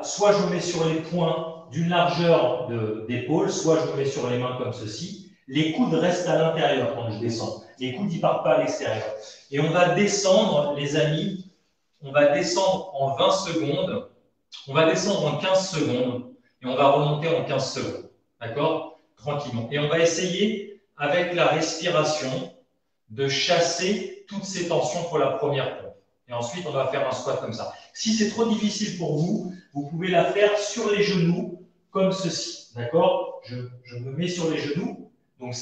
Soit je me mets sur les points d'une largeur d'épaule, soit je me mets sur les mains comme ceci. Les coudes restent à l'intérieur quand je descends. Les coudes ne partent pas à l'extérieur. Et on va descendre, les amis, on va descendre en 20 secondes, on va descendre en 15 secondes, et on va remonter en 15 secondes. D'accord? Tranquillement. Et on va essayer, avec la respiration, de chasser toutes ces tensions pour la première pompe. Et ensuite, on va faire un squat comme ça. Si c'est trop difficile pour vous, vous pouvez la faire sur les genoux, comme ceci. D'accord? je me mets sur les genoux, donc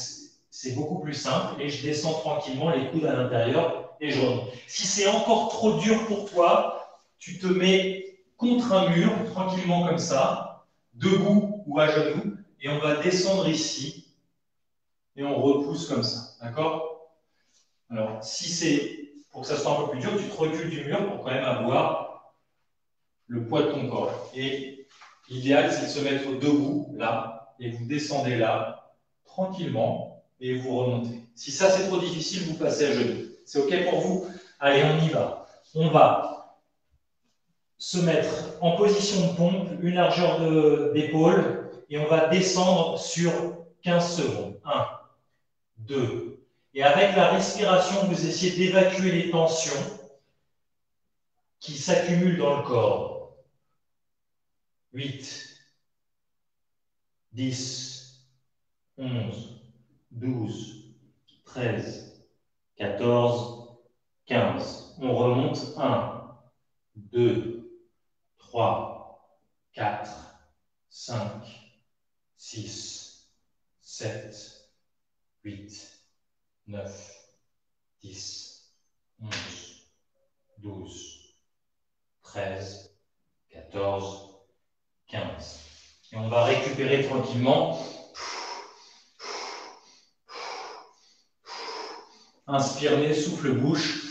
c'est beaucoup plus simple, et je descends tranquillement les coudes à l'intérieur et je remonte. Si c'est encore trop dur pour toi, tu te mets contre un mur, tranquillement comme ça, debout ou à genoux, et on va descendre ici, et on repousse comme ça, d'accord? Alors, si c'est pour que ça soit un peu plus dur, tu te recules du mur pour quand même avoir le poids de ton corps. Et l'idéal, c'est de se mettre debout, là, et vous descendez là, tranquillement, et vous remontez. Si ça, c'est trop difficile, vous passez à genoux. C'est OK pour vous? Allez, on y va. On va se mettre en position de pompe, une largeur d'épaule, et on va descendre sur 15 secondes. 1, 2. Et avec la respiration, vous essayez d'évacuer les tensions qui s'accumulent dans le corps. 8, 10, 11, 12, 13, 14, 15. On remonte. 1, 2, 3, 4, 5, 6, 7, 8, 9, 10, 11, 12, 13, 14, 15. Et on va récupérer tranquillement. Inspire, nez, souffle, bouche.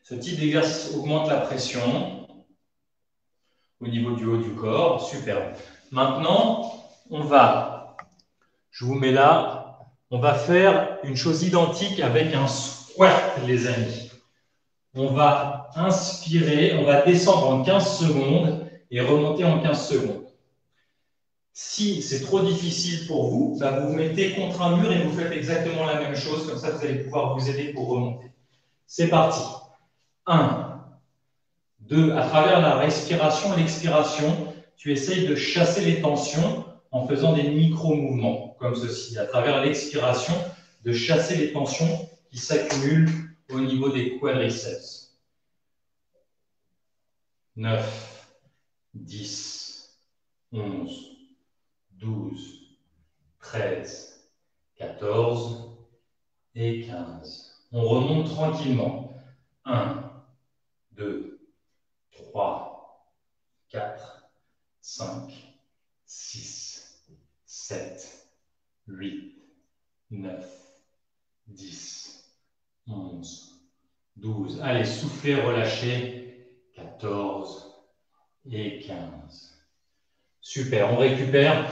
Ce type d'exercice augmente la pression au niveau du haut du corps. Superbe. Maintenant, je vous mets là, on va faire une chose identique avec un squat, les amis. On va inspirer, on va descendre en 15 secondes et remonter en 15 secondes. Si c'est trop difficile pour vous, bah vous vous mettez contre un mur et vous faites exactement la même chose. Comme ça, vous allez pouvoir vous aider pour remonter. C'est parti. 1, 2. À travers la respiration et l'expiration, tu essayes de chasser les tensions en faisant des micro-mouvements, comme ceci. À travers l'expiration, de chasser les tensions qui s'accumulent au niveau des quadriceps. 9, 10, 11, 12, 13, 14 et 15. On remonte tranquillement. 1, 2, 3, 4, 5, 6, 7, 8, 9, 10, 11, 12. Allez, soufflez, relâchez. 14 et 15. Super, on récupère.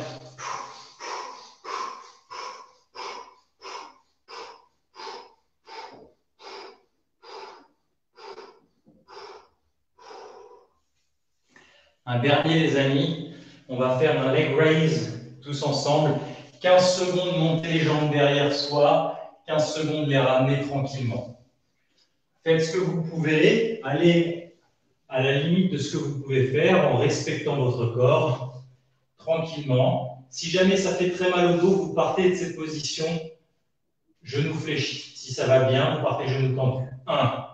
Un dernier, les amis. On va faire un leg raise tous ensemble. 15 secondes, monter les jambes derrière soi. 15 secondes, les ramener tranquillement. Faites ce que vous pouvez. Allez à la limite de ce que vous pouvez faire en respectant votre corps, tranquillement. Si jamais ça fait très mal au dos, vous partez de cette position, genoux fléchis. Si ça va bien, vous partez genoux tendus. 1,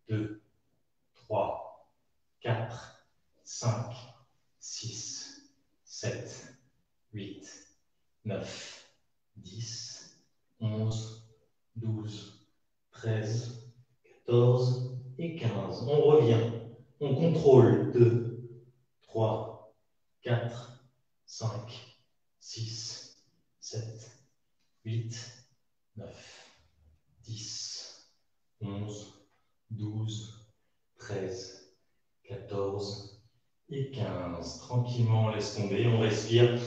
2, 3, 4, 5, 6, 7, 8, 9, 10, 11, 12, 13, 14 et 15. On revient. On contrôle. 2, 3, 4, 5, 6, 7, 8, 9, 10, 11, 12, 13, 14 et 15. Tranquillement, on laisse tomber, on respire.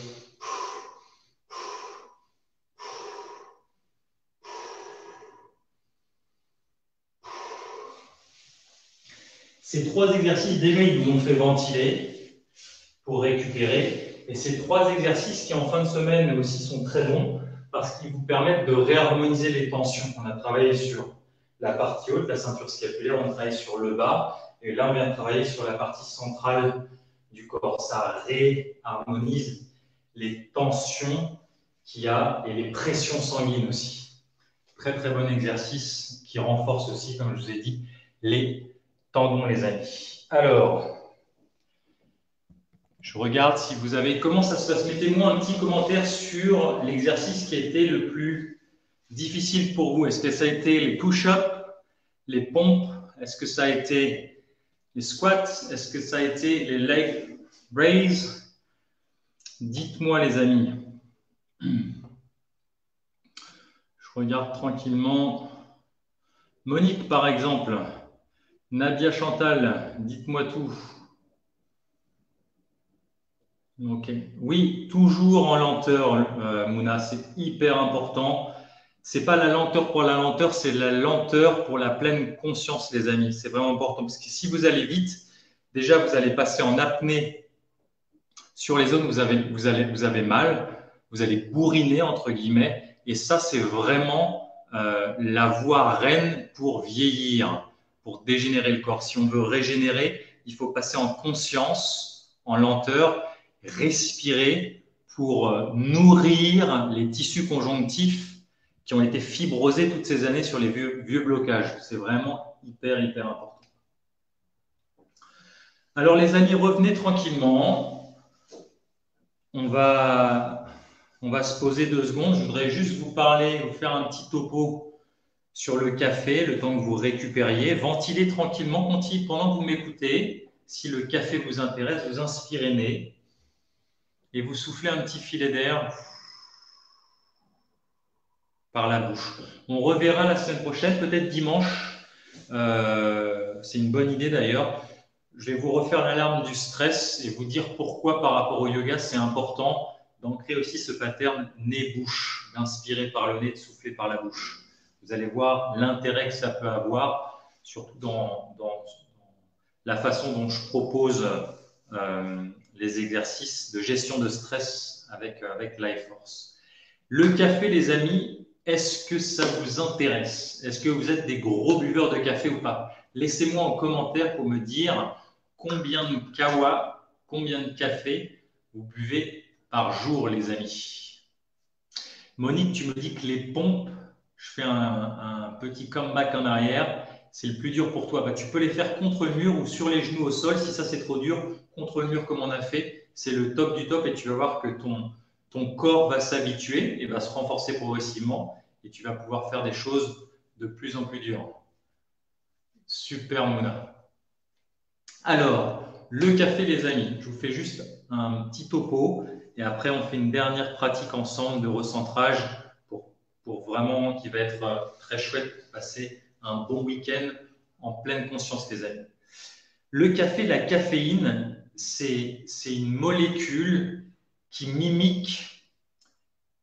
Ces 3 exercices, déjà, ils vous ont fait ventiler pour récupérer. Et ces 3 exercices qui, en fin de semaine aussi, sont très bons parce qu'ils vous permettent de réharmoniser les tensions. On a travaillé sur la partie haute, la ceinture scapulaire, on travaille sur le bas. Et là, on vient de travailler sur la partie centrale du corps. Ça réharmonise les tensions qu'il y a et les pressions sanguines aussi. Très, très bon exercice qui renforce aussi, comme je vous ai dit, les tendons, les amis. Alors, je regarde si vous avez… Comment ça se passe? Mettez-moi un petit commentaire sur l'exercice qui a été le plus difficile pour vous. Est-ce que ça a été les push-ups, les pompes? Est-ce que ça a été les squats? Est-ce que ça a été les leg raise? Dites-moi, les amis. Je regarde tranquillement. Monique, par exemple. Nadia Chantal, dites-moi tout. Ok. Oui, toujours en lenteur, Mouna, c'est hyper important. C'est pas la lenteur pour la lenteur, c'est la lenteur pour la pleine conscience, les amis. C'est vraiment important parce que si vous allez vite, déjà vous allez passer en apnée sur les zones où vous avez mal, vous allez bourriner entre guillemets, et ça c'est vraiment la voie reine pour vieillir, pour dégénérer le corps. Si on veut régénérer, il faut passer en conscience, en lenteur, respirer pour nourrir les tissus conjonctifs qui ont été fibrosés toutes ces années sur les vieux blocages. C'est vraiment hyper, hyper important. Alors les amis, revenez tranquillement. On va se poser 2 secondes. Je voudrais juste vous parler, vous faire un petit topo sur le café, le temps que vous récupériez. Ventilez tranquillement pendant que vous m'écoutez. Si le café vous intéresse, vous inspirez nez et vous soufflez un petit filet d'air par la bouche. On reverra la semaine prochaine, peut-être dimanche. C'est une bonne idée d'ailleurs. Je vais vous refaire l'alarme du stress et vous dire pourquoi par rapport au yoga, c'est important d'ancrer aussi ce pattern nez-bouche, d'inspirer par le nez, de souffler par la bouche. Vous allez voir l'intérêt que ça peut avoir, surtout dans la façon dont je propose les exercices de gestion de stress avec Life Force. Le café, les amis, est-ce que ça vous intéresse? Est-ce que vous êtes des gros buveurs de café ou pas? Laissez-moi en commentaire pour me dire combien de kawa, combien de café vous buvez par jour, les amis. Monique, tu me dis que les pompes, je fais un petit comeback en arrière, c'est le plus dur pour toi. Bah, tu peux les faire contre le mur ou sur les genoux au sol. Si ça, c'est trop dur, contre le mur comme on a fait, c'est le top du top et tu vas voir que ton corps va s'habituer et va se renforcer progressivement et tu vas pouvoir faire des choses de plus en plus dures. Super, Mona. Alors, le café, les amis, je vous fais juste un petit topo et après, on fait une dernière pratique ensemble de recentrage pour vraiment qui va être très chouette pour passer un bon week-end en pleine conscience, les amis. Le café, la caféine, c'est une molécule qui mimique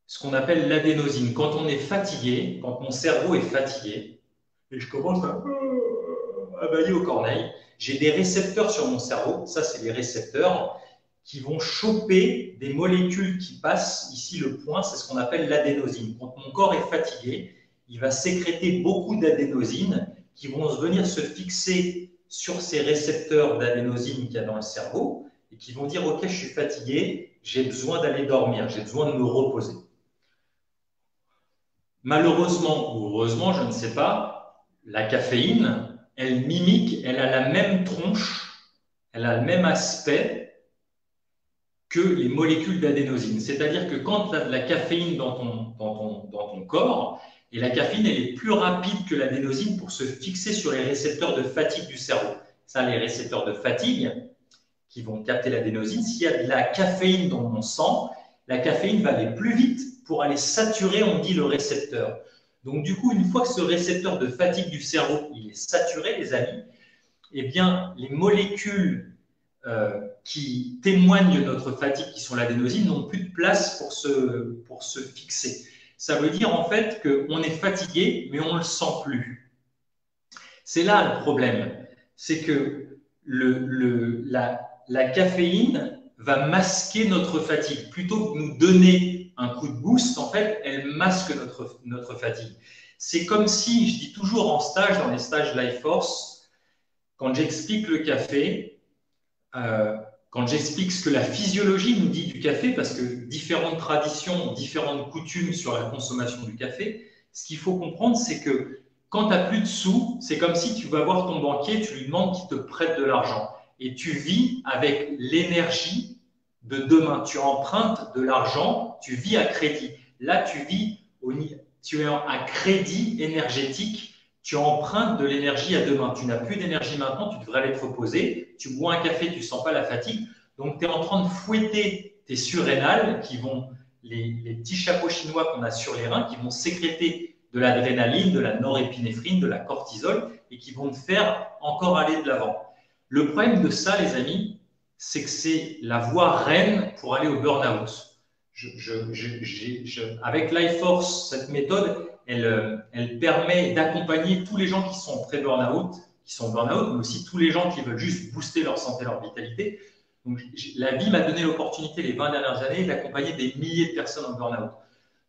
ce qu'on appelle l'adénosine. Quand on est fatigué, quand mon cerveau est fatigué, et je commence à bailler aux corneilles, j'ai des récepteurs sur mon cerveau, ça c'est les récepteurs qui vont choper des molécules qui passent, ici le point, c'est ce qu'on appelle l'adénosine. Quand mon corps est fatigué, il va sécréter beaucoup d'adénosine qui vont venir se fixer sur ces récepteurs d'adénosine qu'il y a dans le cerveau et qui vont dire « Ok, je suis fatigué, j'ai besoin d'aller dormir, j'ai besoin de me reposer. » Malheureusement ou heureusement, je ne sais pas, la caféine, elle mimique, elle a la même tronche, elle a le même aspect que les molécules d'adénosine. C'est-à-dire que quand tu as de la caféine dans ton corps, et la caféine, elle est plus rapide que l'adénosine pour se fixer sur les récepteurs de fatigue du cerveau. Ça, les récepteurs de fatigue qui vont capter l'adénosine, s'il y a de la caféine dans mon sang, la caféine va aller plus vite pour aller saturer, on dit, le récepteur. Donc, du coup, une fois que ce récepteur de fatigue du cerveau, il est saturé, les amis, eh bien, les molécules qui témoignent de notre fatigue, qui sont l'adénosine, n'ont plus de place pour se fixer. Ça veut dire en fait qu'on est fatigué, mais on ne le sent plus. C'est là le problème. C'est que la caféine va masquer notre fatigue. Plutôt que de nous donner un coup de boost, en fait, elle masque notre fatigue. C'est comme si, je dis toujours en stage, dans les stages Life Force, quand j'explique le café, quand j'explique ce que la physiologie nous dit du café, parce que différentes traditions, différentes coutumes sur la consommation du café, Ce qu'il faut comprendre, c'est que quand tu n'as plus de sous, c'est comme si tu vas voir ton banquier, tu lui demandes qu'il te prête de l'argent. Et tu vis avec l'énergie de demain. Tu empruntes de l'argent, tu vis à crédit. Là, tu es à crédit énergétique, tu empruntes de l'énergie à demain. Tu n'as plus d'énergie maintenant, tu devrais aller te reposer. Tu bois un café, tu ne sens pas la fatigue. Donc, tu es en train de fouetter tes surrénales, les petits chapeaux chinois qu'on a sur les reins, qui vont sécréter de l'adrénaline, de la norépinéphrine, de la cortisol, et qui vont te faire encore aller de l'avant. Le problème de ça, les amis, c'est que c'est la voie reine pour aller au burn-out. Avec LifeForce, cette méthode, elle permet d'accompagner tous les gens qui sont pré-burn-out, mais aussi tous les gens qui veulent juste booster leur santé, leur vitalité. Donc, la vie m'a donné l'opportunité les 20 dernières années d'accompagner des milliers de personnes en burn-out.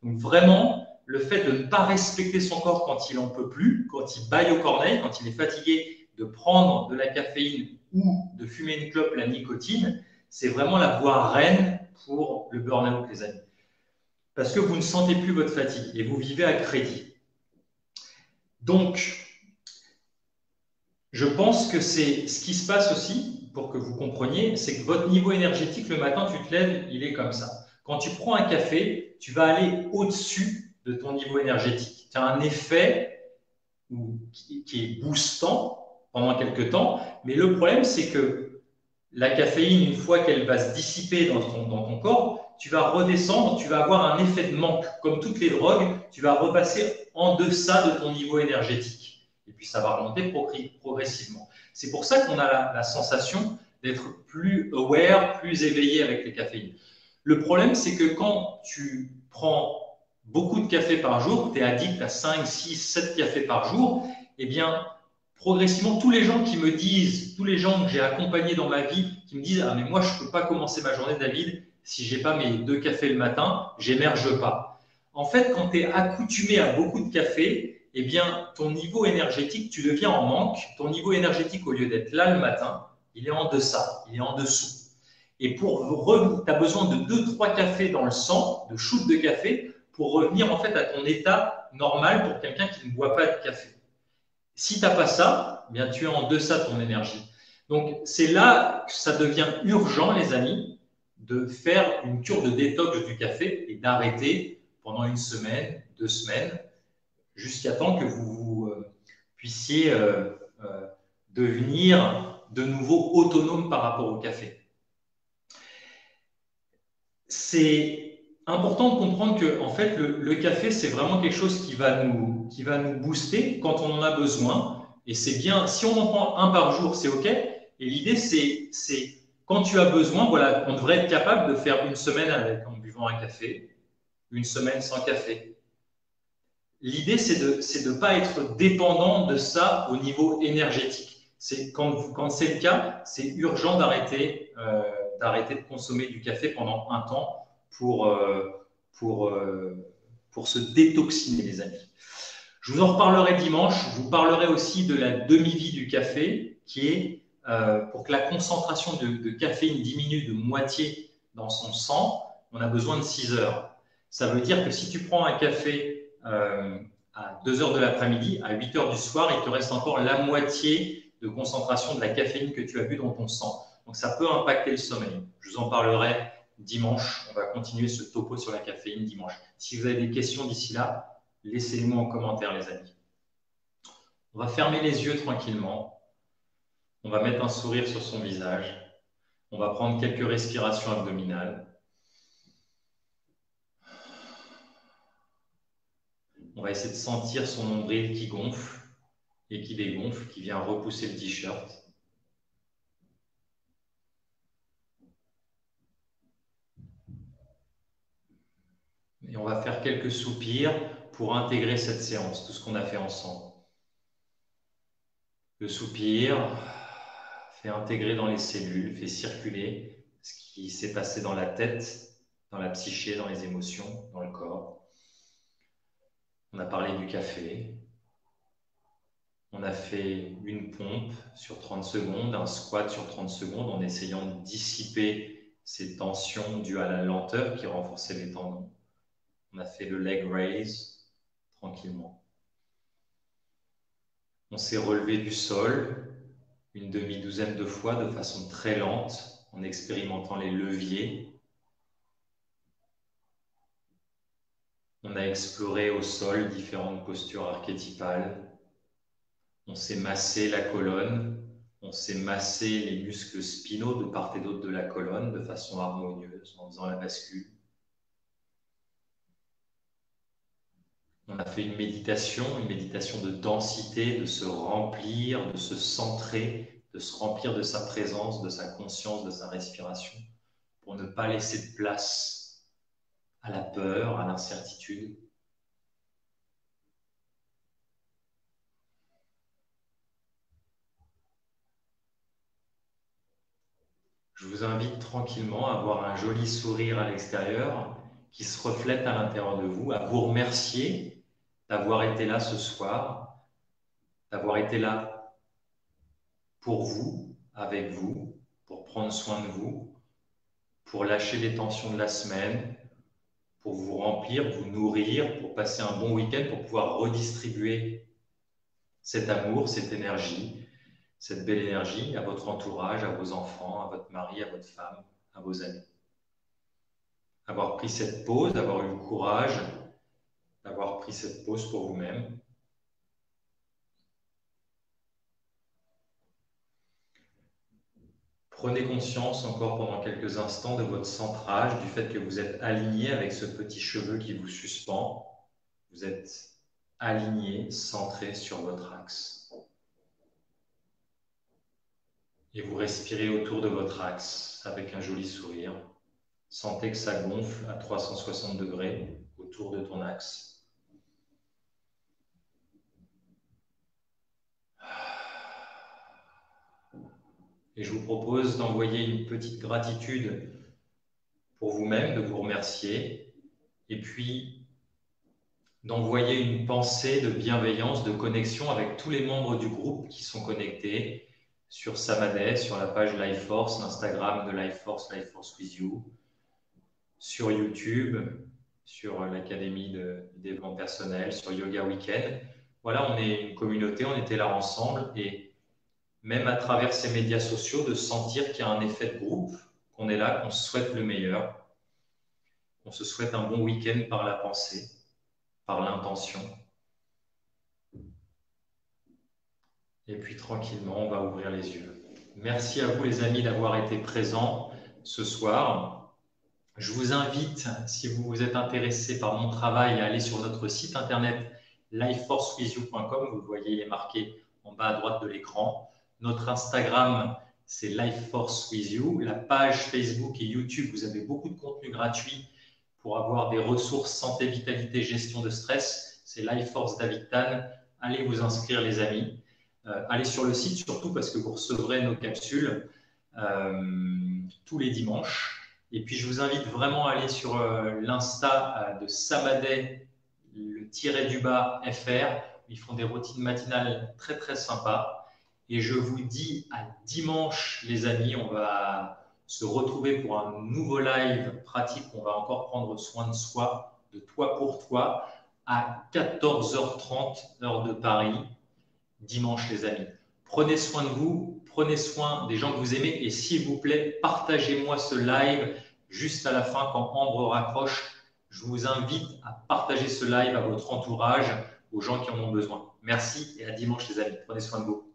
Donc vraiment, le fait de ne pas respecter son corps quand il n'en peut plus, quand il baille aux corneilles, quand il est fatigué, de prendre de la caféine ou de fumer une clope, la nicotine, c'est vraiment la voie reine pour le burn-out, les amis. Parce que vous ne sentez plus votre fatigue et vous vivez à crédit. Donc, je pense que c'est ce qui se passe aussi, pour que vous compreniez, c'est que votre niveau énergétique, le matin, tu te lèves, il est comme ça. Quand tu prends un café, tu vas aller au-dessus de ton niveau énergétique. Tu as un effet qui est boostant pendant quelques temps, mais le problème, c'est que la caféine, une fois qu'elle va se dissiper dans ton corps, tu vas redescendre, tu vas avoir un effet de manque. Comme toutes les drogues, tu vas repasser en deçà de ton niveau énergétique. Et puis, ça va remonter progressivement. C'est pour ça qu'on a la sensation d'être plus aware, plus éveillé avec les caféines. Le problème, c'est que quand tu prends beaucoup de café par jour, tu es addict à 5, 6, 7 cafés par jour, eh bien, progressivement, tous les gens que j'ai accompagnés dans ma vie, qui me disent « Ah, mais moi, je ne peux pas commencer ma journée, David, si je n'ai pas mes 2 cafés le matin, j'émerge pas. » En fait, quand tu es accoutumé à beaucoup de café, eh bien, ton niveau énergétique, tu deviens en manque. Ton niveau énergétique, au lieu d'être là le matin, il est en deçà, il est en dessous. Et tu as besoin de 2-3 cafés dans le sang, de shoots de café, pour revenir en fait à ton état normal pour quelqu'un qui ne boit pas de café. Si tu n'as pas ça, eh bien, tu es en deçà de ton énergie. Donc, c'est là que ça devient urgent, les amis, de faire une cure de détox du café et d'arrêter pendant 1 semaine, 2 semaines, jusqu'à temps que vous puissiez devenir de nouveau autonome par rapport au café. C'est important de comprendre que en fait, le café, c'est vraiment quelque chose qui va nous booster quand on en a besoin. Et c'est bien, si on en prend un par jour, c'est OK. Et l'idée, c'est quand tu as besoin, voilà, on devrait être capable de faire 1 semaine en buvant un café, 1 semaine sans café. L'idée, c'est de ne pas être dépendant de ça au niveau énergétique. Quand c'est le cas, c'est urgent d'arrêter de consommer du café pendant un temps pour se détoxiner, les amis. Je vous en reparlerai dimanche. Je vous parlerai aussi de la demi-vie du café, qui est pour que la concentration de caféine diminue de moitié dans son sang, on a besoin de 6 heures. Ça veut dire que si tu prends un café à 2 heures de l'après-midi, à 8 heures du soir, il te reste encore la moitié de concentration de la caféine que tu as bu dans ton sang. Donc, ça peut impacter le sommeil. Je vous en parlerai dimanche. On va continuer ce topo sur la caféine dimanche. Si vous avez des questions d'ici là, laissez-les-moi en commentaire, les amis. On va fermer les yeux tranquillement. On va mettre un sourire sur son visage. On va prendre quelques respirations abdominales. On va essayer de sentir son nombril qui gonfle et qui dégonfle, qui vient repousser le t-shirt. Et on va faire quelques soupirs pour intégrer cette séance, tout ce qu'on a fait ensemble. Le soupir fait intégrer dans les cellules, fait circuler ce qui s'est passé dans la tête, dans la psyché, dans les émotions, dans le corps. On a parlé du café. On a fait une pompe sur 30 secondes, un squat sur 30 secondes en essayant de dissiper ces tensions dues à la lenteur qui renforçait les tendons. On a fait le leg raise, tranquillement. On s'est relevé du sol une demi-douzaine de fois de façon très lente, en expérimentant les leviers. On a exploré au sol différentes postures archétypales. On s'est massé la colonne, on s'est massé les muscles spinaux de part et d'autre de la colonne de façon harmonieuse en faisant la bascule. On a fait une méditation de densité, de se remplir, de se centrer, de se remplir de sa présence, de sa conscience, de sa respiration, pour ne pas laisser de place à la peur, à l'incertitude. Je vous invite tranquillement à avoir un joli sourire à l'extérieur qui se reflète à l'intérieur de vous, à vous remercier d'avoir été là ce soir, d'avoir été là pour vous, avec vous, pour prendre soin de vous, pour lâcher les tensions de la semaine, pour vous remplir, vous nourrir, pour passer un bon week-end, pour pouvoir redistribuer cet amour, cette énergie, cette belle énergie à votre entourage, à vos enfants, à votre mari, à votre femme, à vos amis. Avoir pris cette pause, avoir eu le courage d'avoir pris cette pause pour vous-même. Prenez conscience encore pendant quelques instants de votre centrage, du fait que vous êtes aligné avec ce petit cheveu qui vous suspend. Vous êtes aligné, centré sur votre axe. Et vous respirez autour de votre axe avec un joli sourire. Sentez que ça gonfle à 360 degrés autour de ton axe. Et je vous propose d'envoyer une petite gratitude pour vous-même, de vous remercier, et puis d'envoyer une pensée de bienveillance, de connexion avec tous les membres du groupe qui sont connectés sur Samadhi, sur la page Life Force, l'Instagram de Life Force With You, sur YouTube, sur l'Académie de développement personnel, sur Yoga Weekend. Voilà, on est une communauté, on était là ensemble, et même à travers ces médias sociaux, de sentir qu'il y a un effet de groupe, qu'on est là, qu'on se souhaite le meilleur, qu'on se souhaite un bon week-end par la pensée, par l'intention. Et puis tranquillement, on va ouvrir les yeux. Merci à vous les amis d'avoir été présents ce soir. Je vous invite, si vous vous êtes intéressé par mon travail, à aller sur notre site internet lifeforcewithyou.com. Vous le voyez, il est marqué en bas à droite de l'écran. Notre Instagram, c'est Life Force With You. La page Facebook et YouTube, vous avez beaucoup de contenu gratuit pour avoir des ressources santé, vitalité, gestion de stress. C'est Life Force David Tan. Allez vous inscrire les amis. Allez sur le site surtout parce que vous recevrez nos capsules tous les dimanches. Et puis je vous invite vraiment à aller sur l'Insta de Samadhi, le tiré-du-bas FR. Ils font des routines matinales très très sympas. Et je vous dis à dimanche, les amis, on va se retrouver pour un nouveau live pratique. On va encore prendre soin de soi, de toi pour toi, à 14h30, heure de Paris, dimanche, les amis. Prenez soin de vous, prenez soin des gens que vous aimez et s'il vous plaît, partagez-moi ce live juste à la fin quand Ambre raccroche. Je vous invite à partager ce live à votre entourage, aux gens qui en ont besoin. Merci et à dimanche, les amis. Prenez soin de vous.